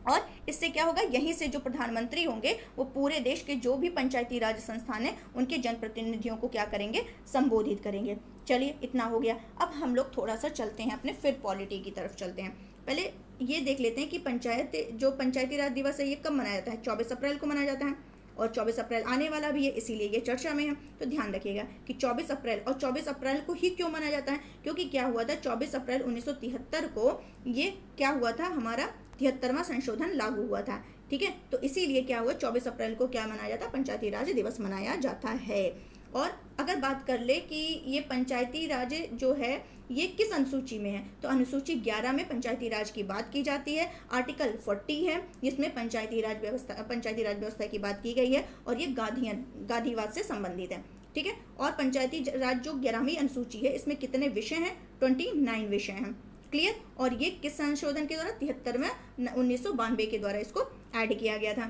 और इससे क्या होगा, यहीं से जो प्रधानमंत्री होंगे वो पूरे देश के जो भी पंचायती राज संस्थान है उनके जनप्रतिनिधियों को क्या करेंगे, संबोधित करेंगे। चलिए इतना हो गया। अब हम लोग थोड़ा सा चलते हैं अपने फिर पॉलिटी की तरफ चलते हैं। पहले ये देख लेते हैं कि पंचायती राज दिवस है ये कब मनाया जाता है, 24 अप्रैल को मनाया जाता है, और 24 अप्रैल आने वाला भी है, इसीलिए ये चर्चा में है। तो ध्यान रखिएगा कि 24 अप्रैल, और 24 अप्रैल को ही क्यों मनाया जाता है, क्योंकि क्या हुआ था, 24 अप्रैल 1973 को ये क्या हुआ था, हमारा 73वां संशोधन लागू हुआ था। ठीक है, तो इसीलिए क्या हुआ, 24 अप्रैल को क्या मनाया जाता है, पंचायती राज दिवस मनाया जाता है। और अगर बात कर ले कि ये पंचायती राज जो है ये किस अनुसूची में है, तो अनुसूची 11 में पंचायती राज की बात की जाती है। आर्टिकल 40 है जिसमें पंचायती राज व्यवस्था की बात की गई है, और ये गांधीवाद से संबंधित है। ठीक है, और पंचायती राज जो 11वीं अनुसूची है इसमें कितने विषय हैं, 29 विषय हैं। क्लियर। और ये किस संशोधन के द्वारा, 73 में 1992 के द्वारा इसको ऐड किया गया था।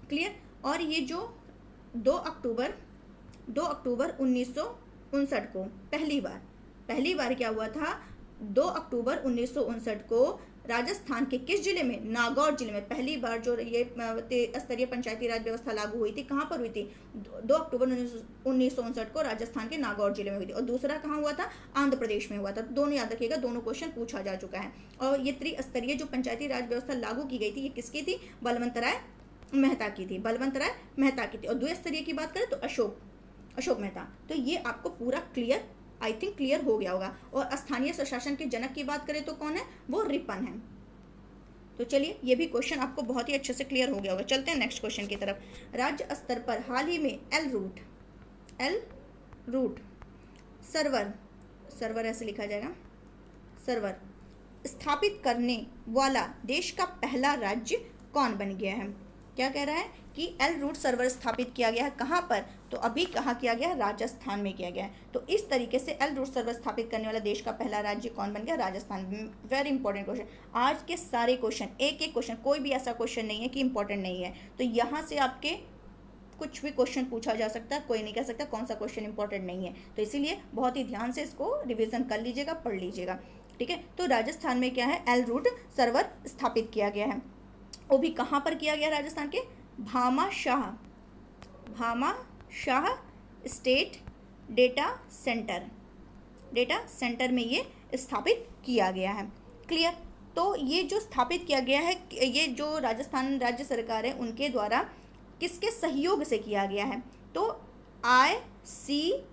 क्लियर। और ये जो 2 अक्टूबर 1959 को पहली बार क्या हुआ था, 2 अक्टूबर 1959 को राजस्थान के किस जिले में, नागौर जिले में पहली बार जो ये स्तरीय पंचायती राज व्यवस्था लागू हुई थी, कहाँ पर हुई थी, 2 अक्टूबर 1959 को राजस्थान के नागौर जिले में हुई थी। और दूसरा कहाँ हुआ था, आंध्र प्रदेश में हुआ था। दोनों याद रखिएगा, दोनों क्वेश्चन पूछा जा चुका है। और ये त्रिस्तरीय जो पंचायती राज व्यवस्था लागू की गई थी, ये किसकी थी, बलवंत राय मेहता की थी। और द्विस्तरीय की बात करें तो अशोक मेहता। तो ये आपको पूरा क्लियर, आई थिंक क्लियर हो गया होगा। और स्थानीय स्वशासन के जनक की बात करें तो कौन है, वो रिपन है। तो चलिए ये भी क्वेश्चन आपको बहुत ही अच्छे से क्लियर हो गया होगा। चलते हैं नेक्स्ट क्वेश्चन की तरफ। राज्य स्तर पर हाल ही में एल रूट सर्वर ऐसे लिखा जाएगा, सर्वर स्थापित करने वाला देश का पहला राज्य कौन बन गया है। क्या कह रहा है कि एल रूट सर्वर स्थापित किया गया है, कहाँ पर, तो अभी कहाँ किया गया है, राजस्थान में किया गया है। तो इस तरीके से एल रूट सर्वर स्थापित करने वाला देश का पहला राज्य कौन बन गया, राजस्थान। Very important question. आज के सारे क्वेश्चन, एक एक क्वेश्चन, कोई भी ऐसा क्वेश्चन नहीं है कि इंपॉर्टेंट नहीं है। तो यहाँ से आपके कुछ भी क्वेश्चन पूछा जा सकता है, कोई नहीं कह सकता कौन सा क्वेश्चन इंपॉर्टेंट नहीं है। तो इसीलिए बहुत ही ध्यान से इसको रिविजन कर लीजिएगा, पढ़ लीजिएगा। ठीक है, तो राजस्थान में क्या है, एल रूट सर्वर स्थापित किया गया है। वो भी कहाँ पर किया गया, राजस्थान के भामाशाह स्टेट डेटा सेंटर में ये स्थापित किया गया है। क्लियर। तो ये जो स्थापित किया गया है, ये जो राजस्थान राज्य सरकार है उनके द्वारा किसके सहयोग से किया गया है, तो ICANN।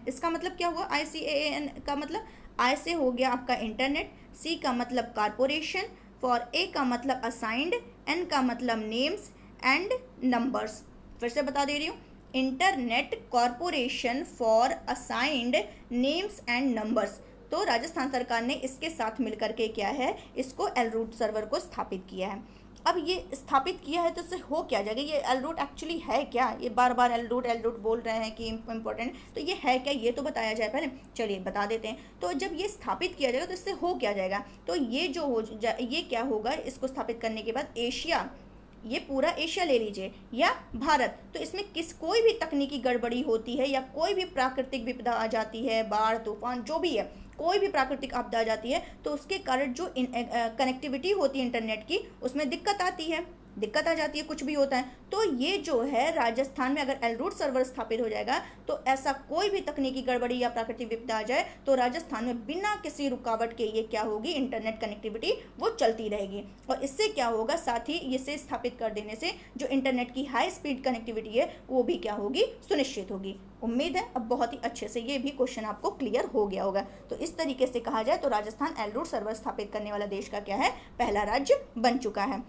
इसका मतलब क्या हुआ, ICANN का मतलब, आई से हो गया आपका इंटरनेट, सी का मतलब कारपोरेशन, फॉर ए का मतलब असाइंड, एन का मतलब नेम्स एंड नंबर्स। फिर से बता दे रही हूँ, internet corporation for assigned names and numbers. तो राजस्थान सरकार ने इसके साथ मिलकर के क्या है, इसको एल रूट सर्वर को स्थापित किया है। अब ये स्थापित किया है तो इससे हो क्या जाएगा, ये एल रूट एक्चुअली है क्या, ये बार बार एल रूट बोल रहे हैं कि इम्पोर्टेंट, तो ये है क्या, ये तो बताया जाए पहले। चलिए बता देते हैं। तो जब ये स्थापित किया जाएगा तो इससे हो क्या जाएगा, तो ये जो ये क्या होगा, इसको स्थापित करने के बाद एशिया, ये पूरा एशिया ले लीजिए या भारत, तो इसमें कोई भी तकनीकी गड़बड़ी होती है या कोई भी प्राकृतिक विपदा आ जाती है, बाढ़ तूफान जो भी है, कोई भी प्राकृतिक आपदा आ जाती है, तो उसके कारण जो कनेक्टिविटी होती है इंटरनेट की, उसमें दिक्कत आ जाती है, कुछ भी होता है। तो ये जो है राजस्थान में अगर एल रूट सर्वर स्थापित हो जाएगा तो ऐसा कोई भी तकनीकी गड़बड़ी या प्राकृतिक विपदा आ जाए तो राजस्थान में बिना किसी रुकावट के ये क्या होगी, इंटरनेट कनेक्टिविटी वो चलती रहेगी। और इससे क्या होगा, साथ ही इसे स्थापित कर देने से जो इंटरनेट की हाई स्पीड कनेक्टिविटी है वो भी क्या होगी, सुनिश्चित होगी। उम्मीद है अब बहुत ही अच्छे से ये भी क्वेश्चन आपको क्लियर हो गया होगा। तो इस तरीके से कहा जाए तो राजस्थान एल रूट सर्वर स्थापित करने वाला देश का क्या है, पहला राज्य बन चुका है।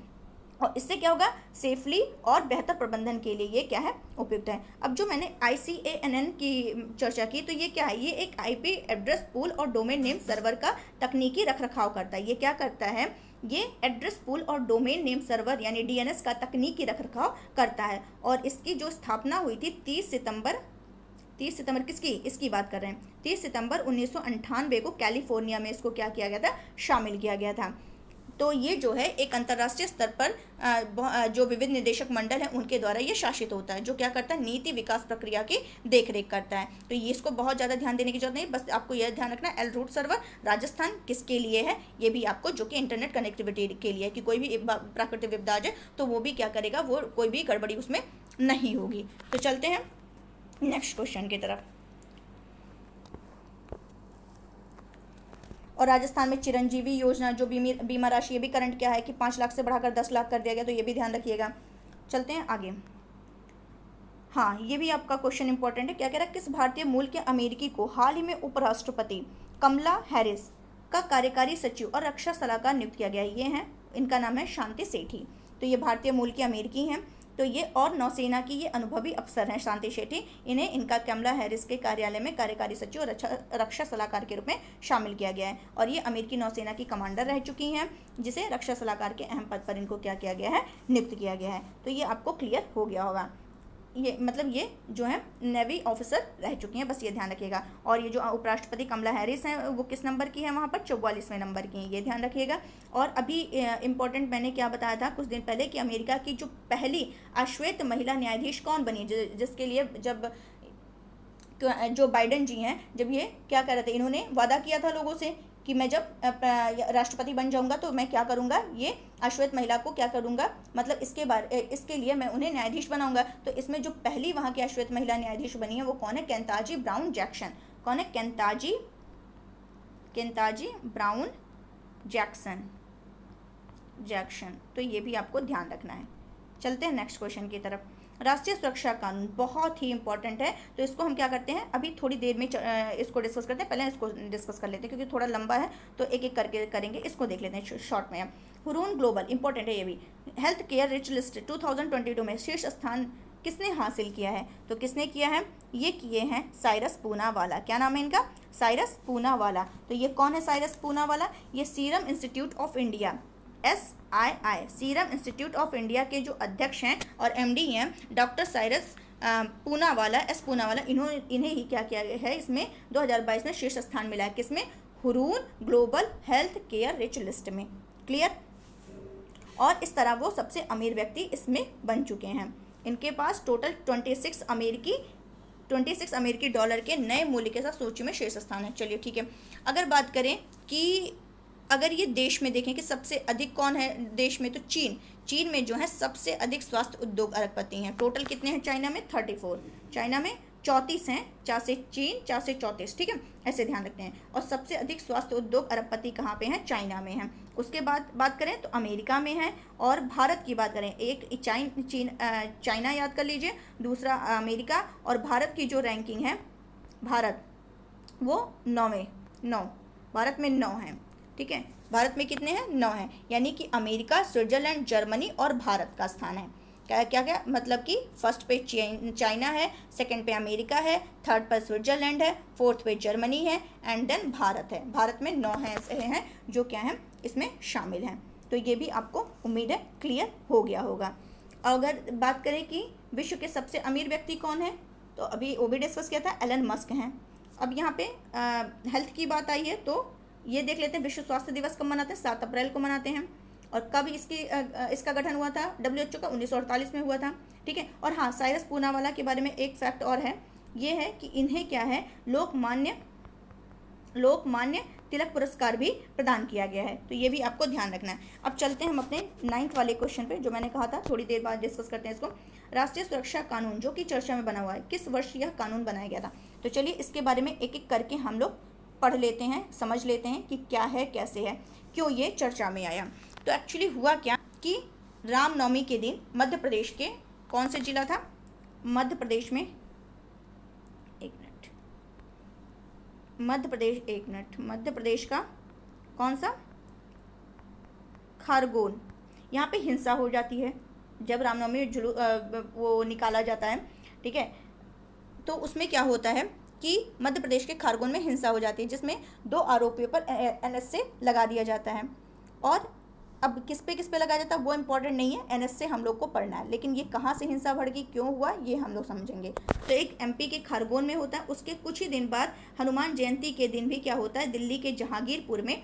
और इससे क्या होगा, सेफली और बेहतर प्रबंधन के लिए ये क्या है, उपयुक्त है। अब जो मैंने ICANN की चर्चा की, तो ये क्या है, ये एक IP एड्रेस पूल और डोमेन नेम सर्वर का तकनीकी रखरखाव करता है। ये क्या करता है, ये एड्रेस पूल और डोमेन नेम सर्वर यानी DNS का तकनीकी रखरखाव करता है। और इसकी जो स्थापना हुई थी 30 सितंबर किसकी, इसकी बात कर रहे हैं, 30 सितंबर 1998 को कैलिफोर्निया में इसको क्या किया गया था, शामिल किया गया था। तो ये जो है एक अंतर्राष्ट्रीय स्तर पर जो विविध निदेशक मंडल हैं उनके द्वारा ये शासित होता है, जो क्या करता है, नीति विकास प्रक्रिया की देखरेख करता है। तो ये इसको बहुत ज़्यादा ध्यान देने की जरूरत नहीं, बस आपको यह ध्यान रखना, एल रूट सर्वर राजस्थान किसके लिए है, ये भी आपको, जो कि इंटरनेट कनेक्टिविटी के लिए, कि कोई भी प्राकृतिक विपदा आ जाए तो वो भी क्या करेगा, वो कोई भी गड़बड़ी उसमें नहीं होगी। तो चलते हैं नेक्स्ट क्वेश्चन की तरफ। और राजस्थान में चिरंजीवी योजना जो बीमा राशि, ये भी करंट क्या है कि 5 लाख से बढ़ाकर 10 लाख कर दिया गया, तो ये भी ध्यान रखिएगा। चलते हैं आगे। हाँ, ये भी आपका क्वेश्चन इंपॉर्टेंट है। क्या कह रहा है, किस भारतीय मूल के अमेरिकी को हाल ही में उपराष्ट्रपति कमला हैरिस का कार्यकारी सचिव और रक्षा सलाहकार नियुक्त किया गया है? ये हैं, इनका नाम है शांति सेठी। तो ये भारतीय मूल के अमेरिकी हैं। तो ये और नौसेना की ये अनुभवी अफसर हैं शांति शेट्टी, इन्हें इनका कमला हैरिस के कार्यालय में कार्यकारी सचिव और रक्षा सलाहकार के रूप में शामिल किया गया है। और ये अमेरिकी नौसेना की कमांडर रह चुकी हैं, जिसे रक्षा सलाहकार के अहम पद पर इनको क्या किया गया है, नियुक्त किया गया है। तो ये आपको क्लियर हो गया होगा। ये मतलब ये जो है नेवी ऑफिसर रह चुकी हैं, बस ये ध्यान रखिएगा। और ये जो उपराष्ट्रपति कमला हैरिस हैं वो किस नंबर की है, वहाँ पर 44वें नंबर की हैं, ये ध्यान रखिएगा। और अभी इम्पोर्टेंट मैंने क्या बताया था कुछ दिन पहले कि अमेरिका की जो पहली अश्वेत महिला न्यायाधीश कौन बनी, जिसके लिए जब जो बाइडेन जी हैं, जब ये क्या कर रहे थे, इन्होंने वादा किया था लोगों से कि मैं जब राष्ट्रपति बन जाऊंगा तो मैं क्या करूंगा, ये अश्वेत महिला को क्या करूंगा, मतलब इसके लिए मैं उन्हें न्यायाधीश बनाऊंगा। तो इसमें जो पहली वहाँ की अश्वेत महिला न्यायाधीश बनी है वो कौन है, केंताजी ब्राउन जैक्सन। कौन है, केंताजी ब्राउन जैक्सन। तो ये भी आपको ध्यान रखना है। चलते हैं नेक्स्ट क्वेश्चन की तरफ। राष्ट्रीय सुरक्षा कानून बहुत ही इंपॉर्टेंट है, तो इसको हम क्या करते हैं, अभी थोड़ी देर में इसको डिस्कस करते हैं। पहले इसको डिस्कस कर लेते हैं क्योंकि थोड़ा लंबा है, तो एक एक करके करेंगे। इसको देख लेते हैं शॉर्ट में। हुरून ग्लोबल इंपॉर्टेंट है ये भी। हेल्थ केयर रिच लिस्ट 2022 में शीर्ष स्थान किसने हासिल किया है, तो किसने किया है, ये किए हैं साइरस पूनावाला। क्या नाम है इनका, साइरस पूनावाला। तो ये कौन है साइरस पूनावाला, ये serum institute of India SII serum institute of India के जो अध्यक्ष हैं और MD हैं डॉक्टर साइरस पूनावाला, पूनावाला, इन्हें ही क्या किया गया है, इसमें 2022 में शीर्ष स्थान मिला है, किसमें, Hurun global health care rich list में। क्लियर। और इस तरह वो सबसे अमीर व्यक्ति इसमें बन चुके हैं। इनके पास टोटल 26 अमेरिकी डॉलर के नए मूल्य के साथ सूची में शीर्ष स्थान है। चलिए ठीक है। अगर बात करें कि अगर ये देश में देखें कि सबसे अधिक कौन है देश में, तो चीन में जो है सबसे अधिक स्वास्थ्य उद्योग अरबपति हैं। टोटल कितने हैं चाइना में, 34, चाइना में 34 हैं, 4 से चीन, 4 से 34, ठीक है, ऐसे ध्यान रखते हैं। और सबसे अधिक स्वास्थ्य उद्योग अरबपति कहाँ पे हैं, चाइना में हैं। उसके बाद बात करें तो अमेरिका में है। और भारत की बात करें, एक चाइना याद कर लीजिए, दूसरा अमेरिका, और भारत की जो रैंकिंग है, भारत वो 9 भारत में 9 है, ठीक है। भारत में कितने हैं, 9 हैं, यानी कि अमेरिका, स्विट्जरलैंड, जर्मनी और भारत का स्थान है। क्या मतलब कि फर्स्ट पे चाइना है, सेकंड पे अमेरिका है, थर्ड पर स्विट्जरलैंड है, फोर्थ पे जर्मनी है, एंड देन भारत है। भारत में 9 हैं ऐसे हैं जो क्या हैं, इसमें शामिल हैं। तो ये भी आपको उम्मीद है क्लियर हो गया होगा। अगर बात करें कि विश्व के सबसे अमीर व्यक्ति कौन है, तो अभी वो भी डिस्कस किया था, एलन मस्क हैं। अब यहाँ पे हेल्थ की बात आई है, तो ये देख लेते हैं विश्व स्वास्थ्य दिवस कब मनाते हैं, 7 अप्रैल को मनाते हैं। और कब इसका गठन हुआ था, WHO का 1948 में हुआ था, ठीक है। और हाँ, साइरस पूनावाला के बारे में एक फैक्ट और है, ये है कि इन्हें क्या है, लोकमान्य तिलक पुरस्कार भी प्रदान किया गया है। तो ये भी आपको ध्यान रखना है। अब चलते हैं हम अपने 9th वाले क्वेश्चन पे, जो मैंने कहा था थोड़ी देर बाद डिस्कस करते हैं इसको। राष्ट्रीय सुरक्षा कानून जो कि चर्चा में बना हुआ है, किस वर्ष यह कानून बनाया गया था। तो चलिए इसके बारे में एक एक करके हम लोग पढ़ लेते हैं, समझ लेते हैं कि क्या है, कैसे है, क्यों ये चर्चा में आया। तो एक्चुअली हुआ क्या कि रामनवमी के दिन मध्य प्रदेश के कौन से जिला था, मध्य प्रदेश में, मध्य प्रदेश का कौन सा, खरगोन, यहाँ पे हिंसा हो जाती है जब रामनवमी वो निकाला जाता है, ठीक है। तो उसमें क्या होता है कि मध्य प्रदेश के खारगोन में हिंसा हो जाती है, जिसमें 2 आरोपियों पर NSA लगा दिया जाता है। और अब किस पे लगाया जाता है वो इम्पोर्टेंट नहीं है, NSA हम लोग को पढ़ना है, लेकिन ये कहाँ से हिंसा भड़की, क्यों हुआ, ये हम लोग समझेंगे। तो एक MP के खारगोन में होता है। उसके कुछ ही दिन बाद हनुमान जयंती के दिन भी क्या होता है, दिल्ली के जहांगीरपुर में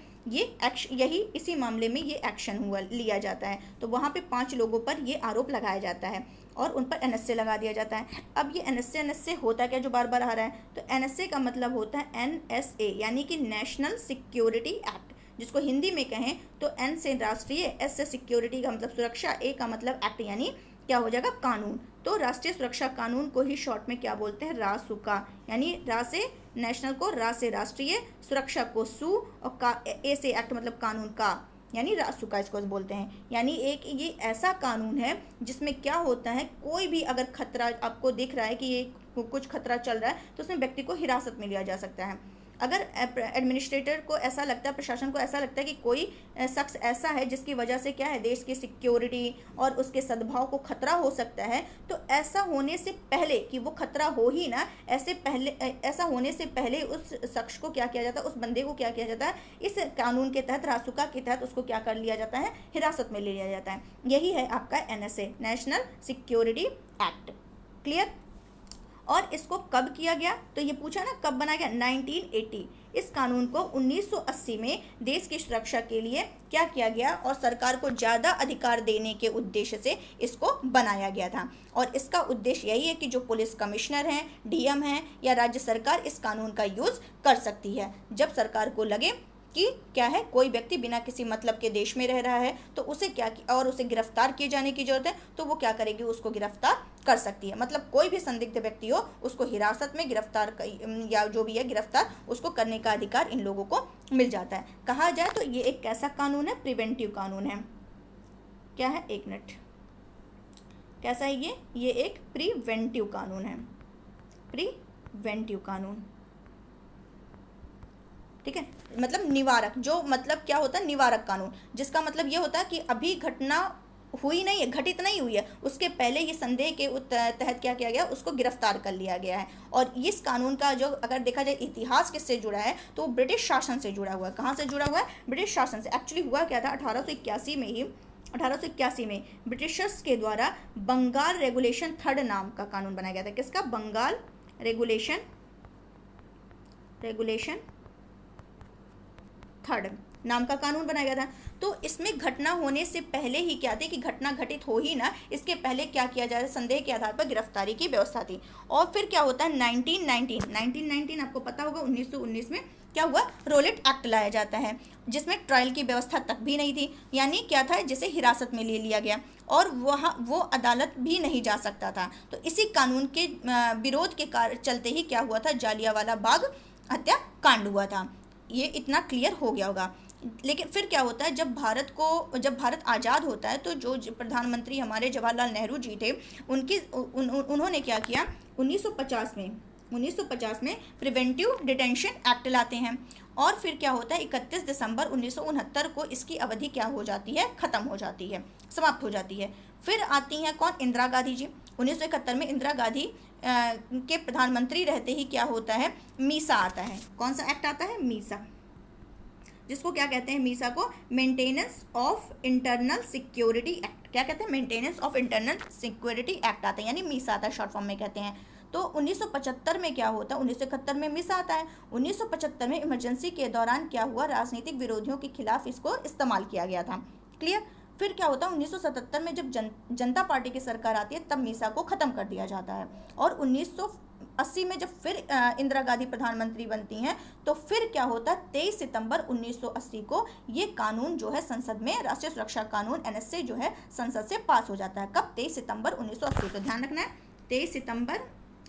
इसी मामले में ये एक्शन लिया जाता है। तो वहाँ पे 5 लोगों पर ये आरोप लगाया जाता है और उन पर NSA लगा दिया जाता है। अब ये NSA होता क्या, जो बार बार आ रहा है, तो NSA का मतलब होता है NSA यानी कि नेशनल सिक्योरिटी एक्ट, जिसको हिंदी में कहें तो N से राष्ट्रीय, S से सिक्योरिटी का मतलब सुरक्षा, A का मतलब एक्ट यानी क्या हो जाएगा, कानून। तो राष्ट्रीय सुरक्षा कानून को ही शॉर्ट में क्या बोलते हैं, रासुका, यानी रा से नेशनल को, रा से राष्ट्रीय, सुरक्षा को सु, और A से एक्ट मतलब कानून का, यानी रासुका इसको बोलते हैं। यानी एक ये ऐसा कानून है जिसमें क्या होता है, कोई भी अगर खतरा आपको दिख रहा है कि ये कुछ खतरा चल रहा है, तो उसमें व्यक्ति को हिरासत में लिया जा सकता है। अगर एडमिनिस्ट्रेटर को ऐसा लगता है, प्रशासन को ऐसा लगता है कि कोई शख्स ऐसा है जिसकी वजह से क्या है, देश की सिक्योरिटी और उसके सद्भाव को खतरा हो सकता है, तो ऐसा होने से पहले कि वो खतरा हो ही ना, ऐसा होने से पहले उस शख्स को क्या किया जाता है, उस बंदे को क्या किया जाता है, इस कानून के तहत, रासुका के तहत उसको क्या कर लिया जाता है, हिरासत में ले लिया जाता है। यही है आपका NSA, national security act. Clear. और इसको कब किया गया, तो ये पूछा ना कब बनाया गया, 1980। इस कानून को 1980 में देश की सुरक्षा के लिए क्या किया गया और सरकार को ज़्यादा अधिकार देने के उद्देश्य से इसको बनाया गया था। और इसका उद्देश्य यही है कि जो पुलिस कमिश्नर हैं, DM हैं या राज्य सरकार इस कानून का यूज़ कर सकती है। जब सरकार को लगे कि क्या है, कोई व्यक्ति बिना किसी मतलब के देश में रह रहा है, तो उसे और उसे गिरफ्तार किए जाने की जरूरत है, तो वो क्या करेगी, उसको गिरफ्तार कर सकती है। मतलब कोई भी संदिग्ध व्यक्ति हो, उसको हिरासत में गिरफ्तार या जो भी है गिरफ्तार, उसको करने का अधिकार इन लोगों को मिल जाता है। कहा जाए तो ये एक कैसा कानून है, प्रिवेंटिव कानून है। क्या है, एक मिनट, कैसा है ये एक प्रिवेंटिव कानून है, प्रिवेंटिव कानून, ठीक है। मतलब निवारक, जो मतलब क्या होता है, निवारक कानून, जिसका मतलब ये होता है कि अभी घटना हुई नहीं है, घटित नहीं हुई है, उसके पहले ये संदेह के तहत क्या किया गया, उसको गिरफ्तार कर लिया गया है। और इस कानून का जो अगर देखा जाए इतिहास किससे जुड़ा है, तो वो ब्रिटिश शासन से जुड़ा हुआ है। कहाँ से जुड़ा हुआ है, ब्रिटिश शासन से। एक्चुअली हुआ क्या था, 1881 में ब्रिटिशर्स के द्वारा बंगाल रेगुलेशन 3 नाम का कानून बनाया गया था। किसका, बंगाल रेगुलेशन 3 नाम का कानून बनाया गया था। तो इसमें घटना होने से पहले ही क्या थी कि घटना घटित हो ही ना, इसके पहले क्या किया जाए, संदेह के आधार पर गिरफ्तारी की व्यवस्था थी। और फिर क्या होता है, 1919 आपको पता होगा, 1919 में क्या हुआ, रोलेट एक्ट लाया जाता है, जिसमें ट्रायल की व्यवस्था तक भी नहीं थी। यानी क्या था, जिसे हिरासत में ले लिया गया और वो अदालत भी नहीं जा सकता था। तो इसी कानून के विरोध के चलते ही क्या हुआ था, जालियांवाला बाग हत्याकांड हुआ था। ये इतना क्लियर हो गया होगा। लेकिन फिर क्या होता है, जब भारत आज़ाद होता है, तो जो प्रधानमंत्री हमारे जवाहरलाल नेहरू जी थे, उन्होंने क्या किया, 1950 में प्रिवेंटिव डिटेंशन एक्ट लाते हैं। और फिर क्या होता है, 31 दिसंबर 1969 को इसकी अवधि क्या हो जाती है, खत्म हो जाती है, समाप्त हो जाती है। फिर आती हैं कौन, इंदिरा गांधी जी। 1971 में इंदिरा गांधी के प्रधानमंत्री रहते ही क्या होता है, मीसा आता है। कौन सा एक्ट आता है, मीसा, जिसको क्या कहते हैं, मीसा को maintenance of internal security act, क्या कहते हैं, maintenance of internal security act आता है, यानी मीसा आता है, शॉर्ट फॉर्म में कहते हैं। तो 1975 में क्या होता है, 1971 में मीसा आता है। 1975 में इमरजेंसी के दौरान क्या हुआ, राजनीतिक विरोधियों के खिलाफ इसको इस्तेमाल किया गया था। क्लियर। फिर क्या होता है, 1977 में जब जनता पार्टी की सरकार आती है, तब मीसा को ख़त्म कर दिया जाता है। और 1980 में जब फिर इंदिरा गांधी प्रधानमंत्री बनती हैं, तो फिर क्या होता है, 23 सितंबर 1980 को ये कानून जो है संसद में, राष्ट्रीय सुरक्षा कानून NSA जो है संसद से पास हो जाता है। कब, 23 सितंबर 1980, तो ध्यान रखना है, 23 सितंबर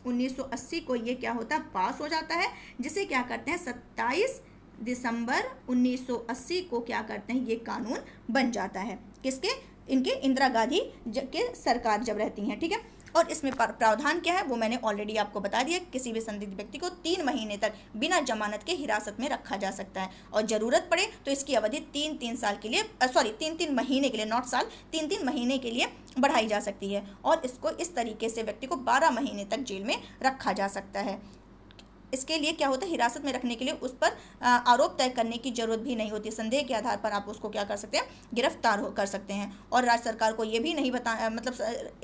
1980 को ये क्या होता है, पास हो जाता है, जिसे क्या करते हैं, 27 दिसंबर 1980 को क्या करते हैं, ये कानून बन जाता है। किसके, इनके, इंदिरा गांधी के सरकार जब रहती हैं, ठीक है। और इसमें प्रावधान क्या है वो मैंने ऑलरेडी आपको बता दिया। किसी भी संदिग्ध व्यक्ति को 3 महीने तक बिना जमानत के हिरासत में रखा जा सकता है और ज़रूरत पड़े तो इसकी अवधि 3-3 साल के लिए 3-3 महीने के लिए, नॉट साल, 3-3 महीने के लिए बढ़ाई जा सकती है। और इसको इस तरीके से व्यक्ति को 12 महीने तक जेल में रखा जा सकता है। इसके लिए क्या होता है, हिरासत में रखने के लिए उस पर आरोप तय करने की जरूरत भी नहीं होती। संदेह के आधार पर आप उसको क्या कर सकते हैं, गिरफ्तार कर सकते हैं। और राज्य सरकार को ये भी नहीं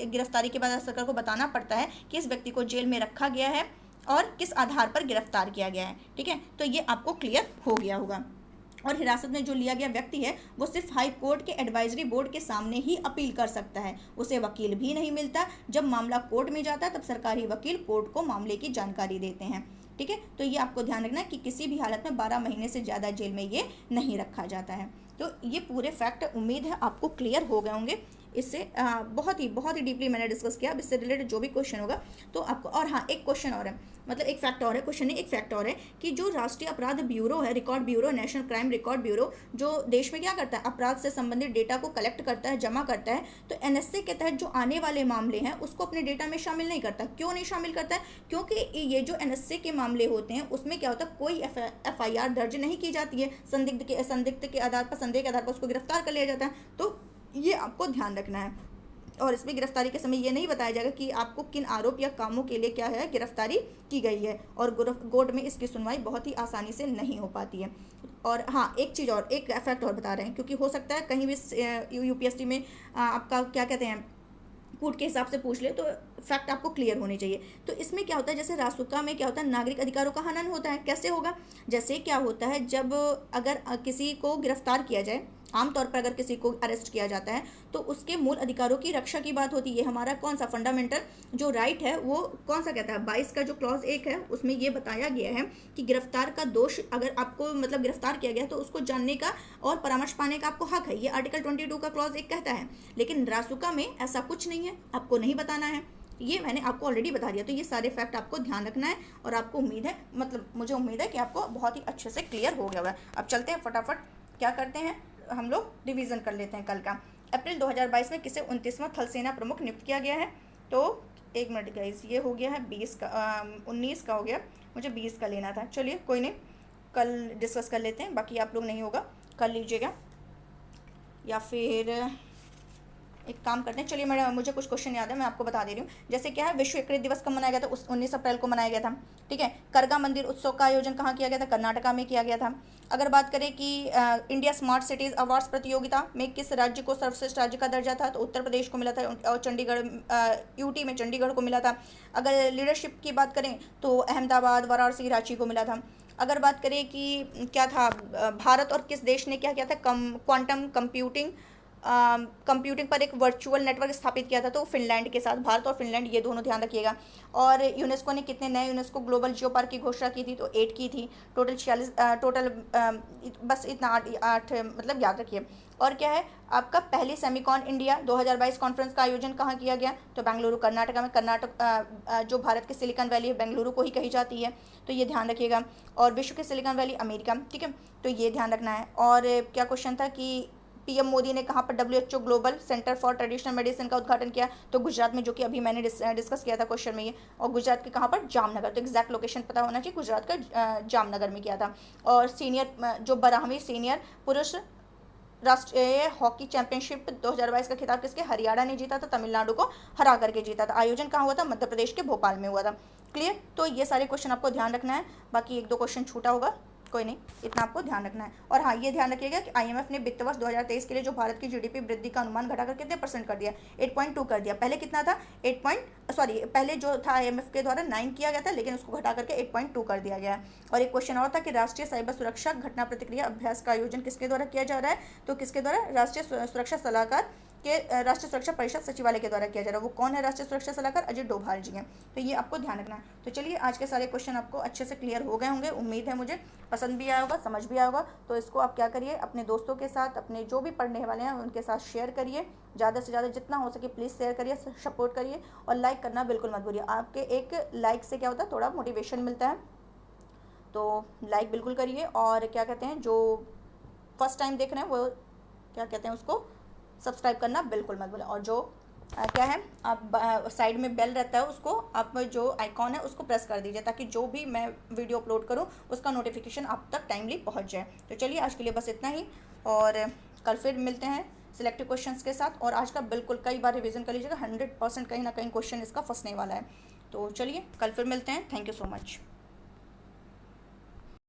गिरफ्तारी के बाद राज्य सरकार को बताना पड़ता है कि इस व्यक्ति को जेल में रखा गया है और किस आधार पर गिरफ्तार किया गया है। ठीक है, तो ये आपको क्लियर हो गया होगा। और हिरासत में जो लिया गया व्यक्ति है वो सिर्फ हाई कोर्ट के एडवाइजरी बोर्ड के सामने ही अपील कर सकता है। उसे वकील भी नहीं मिलता। जब मामला कोर्ट में जाता है तब सरकारी वकील कोर्ट को मामले की जानकारी देते हैं। ठीक है, तो ये आपको ध्यान रखना है कि किसी भी हालत में 12 महीने से ज़्यादा जेल में ये नहीं रखा जाता है। तो ये पूरे फैक्ट उम्मीद है आपको क्लियर हो गए होंगे। इससे बहुत ही डीपली मैंने डिस्कस किया। अब इससे रिलेटेड जो भी क्वेश्चन होगा तो आपको, और हाँ एक क्वेश्चन और है, मतलब एक फैक्ट और है, क्वेश्चन नहीं एक फैक्ट और है कि जो राष्ट्रीय अपराध ब्यूरो है, record bureau, national crime record bureau, जो देश में क्या करता है, अपराध से संबंधित डेटा को कलेक्ट करता है, जमा करता है, तो एनएसए के तहत जो आने वाले मामले हैं उसको अपने डेटा में शामिल नहीं करता। क्यों नहीं शामिल करता है? क्योंकि ये जो एनएसए के मामले होते हैं उसमें क्या होता है, कोई एफआईआर दर्ज नहीं की जाती है। संदिग्ध के आधार पर, संदेह के आधार पर उसको गिरफ्तार कर लिया जाता है। तो ये आपको ध्यान रखना है। और इसमें गिरफ्तारी के समय ये नहीं बताया जाएगा कि आपको किन आरोप या कामों के लिए क्या है गिरफ्तारी की गई है। और कोर्ट में इसकी सुनवाई बहुत ही आसानी से नहीं हो पाती है। और हाँ एक चीज़ और, एक फैक्ट और बता रहे हैं, क्योंकि हो सकता है कहीं भी यूपीएससी में आपका क्या कहते हैं कोर्ट के हिसाब से पूछ ले, तो फैक्ट आपको क्लियर होने चाहिए। तो इसमें क्या होता है, जैसे रासुका में क्या होता है, नागरिक अधिकारों का हनन होता है। कैसे होगा? जैसे क्या होता है, जब अगर किसी को गिरफ्तार किया जाए, आमतौर पर अगर किसी को अरेस्ट किया जाता है तो उसके मूल अधिकारों की रक्षा की बात होती है। हमारा कौन सा फंडामेंटल जो राइट है वो कौन सा कहता है, 22 का जो क्लॉज 1 है उसमें ये बताया गया है कि गिरफ्तार का दोष, अगर आपको मतलब गिरफ्तार किया गया तो उसको जानने का और परामर्श पाने का आपको हक है। ये आर्टिकल 22 का क्लॉज 1 कहता है। लेकिन रासुका में ऐसा कुछ नहीं है, आपको नहीं बताना है। ये मैंने आपको ऑलरेडी बता दिया। तो ये सारे फैक्ट आपको ध्यान रखना है और आपको उम्मीद है, मतलब मुझे उम्मीद है कि आपको बहुत ही अच्छे से क्लियर हो गया होगा। अब चलते हैं फटाफट, क्या करते हैं हम लोग रिवीजन कर लेते हैं कल का। अप्रैल 2022 में किसे 29वां थल सेना प्रमुख नियुक्त किया गया है? तो एक मिनट गाइस, ये हो गया है 20 का, 19 का हो गया, मुझे 20 का लेना था। चलिए कोई नहीं, कल डिस्कस कर लेते हैं। बाकी आप लोग नहीं होगा कर लीजिएगा, या फिर एक काम करते हैं। चलिए मुझे कुछ क्वेश्चन याद है, मैं आपको बता दे रही हूँ। जैसे क्या है, विश्व यकृत दिवस कब मनाया गया था? 19 अप्रैल को मनाया गया था। ठीक है। करगा मंदिर उत्सव का आयोजन कहाँ किया गया था? कर्नाटका में किया गया था। अगर बात करें कि इंडिया स्मार्ट सिटीज़ अवार्ड्स प्रतियोगिता में किस राज्य को सर्वश्रेष्ठ राज्य का दर्जा था? तो उत्तर प्रदेश को मिला था और चंडीगढ़, यूटी में चंडीगढ़ को मिला था। अगर लीडरशिप की बात करें तो अहमदाबाद, वाराणसी, रांची को मिला था। अगर बात करें कि क्या था, भारत और किस देश ने क्या किया था, क्वांटम कंप्यूटिंग पर एक वर्चुअल नेटवर्क स्थापित किया था? तो फिनलैंड के साथ, भारत और फिनलैंड, ये दोनों ध्यान रखिएगा। और यूनेस्को ने कितने नए यूनेस्को ग्लोबल जियो पार्क की घोषणा की थी? तो 8 की थी। टोटल 46, बस इतना 8 मतलब याद रखिए। और क्या है आपका, पहली सेमिकॉन इंडिया 2022 कॉन्फ्रेंस का आयोजन कहाँ किया गया? तो बेंगलुरु, कर्नाटका में। कर्नाटक जो भारत की सिलिकॉन वैली है बेंगलुरु को ही कही जाती है, तो ये ध्यान रखिएगा। और विश्व की सिलिकॉन वैली अमेरिका। ठीक है, तो ये ध्यान रखना है। और क्या क्वेश्चन था कि पीएम मोदी ने कहाँ पर WHO global centre for traditional medicine का उद्घाटन किया? तो गुजरात में, जो कि अभी मैंने डिस्कस किया था क्वेश्चन में ये। और गुजरात के कहाँ पर? जामनगर। तो एग्जैक्ट लोकेशन पता होना चाहिए, गुजरात का जामनगर में किया था। और सीनियर जो 12वीं सीनियर पुरुष राष्ट्रीय हॉकी चैंपियनशिप 2022 का खिताब किसके? हरियाणा ने जीता था, तमिलनाडु को हरा करके जीता था। आयोजन कहाँ हुआ था? मध्य प्रदेश के भोपाल में हुआ था। क्लियर? तो ये सारे क्वेश्चन आपको ध्यान रखना है। बाकी 1-2 क्वेश्चन छूटा होगा, कोई नहीं, इतना आपको ध्यान रखना है। और हाँ ये ध्यान रखिएगा कि IMF ने वित्त वर्ष 2023 के लिए जो भारत की GDP वृद्धि का अनुमान घटाकर कितने % कर दिया? 8.2 कर दिया। पहले कितना था? पहले जो था IMF के द्वारा 9 किया गया था, लेकिन उसको घटा करके 8.2 कर दिया गया है। और एक क्वेश्चन और था कि राष्ट्रीय साइबर सुरक्षा घटना प्रतिक्रिया अभ्यास का आयोजन किसके द्वारा किया जा रहा है? तो किसके द्वारा? राष्ट्रीय सुरक्षा सलाहकार के राष्ट्रीय सुरक्षा परिषद सचिवालय के द्वारा किया जा रहा है। वो कौन है राष्ट्रीय सुरक्षा सलाहकार? अजय डोभाल जी हैं। तो ये आपको ध्यान रखना है। तो चलिए आज के सारे क्वेश्चन आपको अच्छे से क्लियर हो गए होंगे, उम्मीद है मुझे पसंद भी आया होगा, समझ भी आया होगा। तो इसको आप क्या करिए, अपने दोस्तों के साथ, अपने जो भी पढ़ने वाले हैं उनके साथ शेयर करिए, ज़्यादा से ज़्यादा जितना हो सके प्लीज़ शेयर करिए, सपोर्ट करिए। और लाइक करना बिल्कुल मत भूलिए। आपके एक लाइक से क्या होता है, थोड़ा मोटिवेशन मिलता है, तो लाइक बिल्कुल करिए। और क्या कहते हैं, जो फर्स्ट टाइम देख रहे हैं वो क्या कहते हैं उसको सब्सक्राइब करना बिल्कुल मत भूलें। और जो क्या है, आप साइड में बेल रहता है, उसको आप जो आइकॉन है उसको प्रेस कर दीजिए, ताकि जो भी मैं वीडियो अपलोड करूँ उसका नोटिफिकेशन आप तक टाइमली पहुँच जाए। तो चलिए आज के लिए बस इतना ही, और कल फिर मिलते हैं सिलेक्टिव क्वेश्चंस के साथ। और आज का बिल्कुल कई बार रिवीजन कर लीजिएगा, 100% कहीं ना कहीं क्वेश्चन इसका फंसने वाला है। तो चलिए कल फिर मिलते हैं। Thank you so much.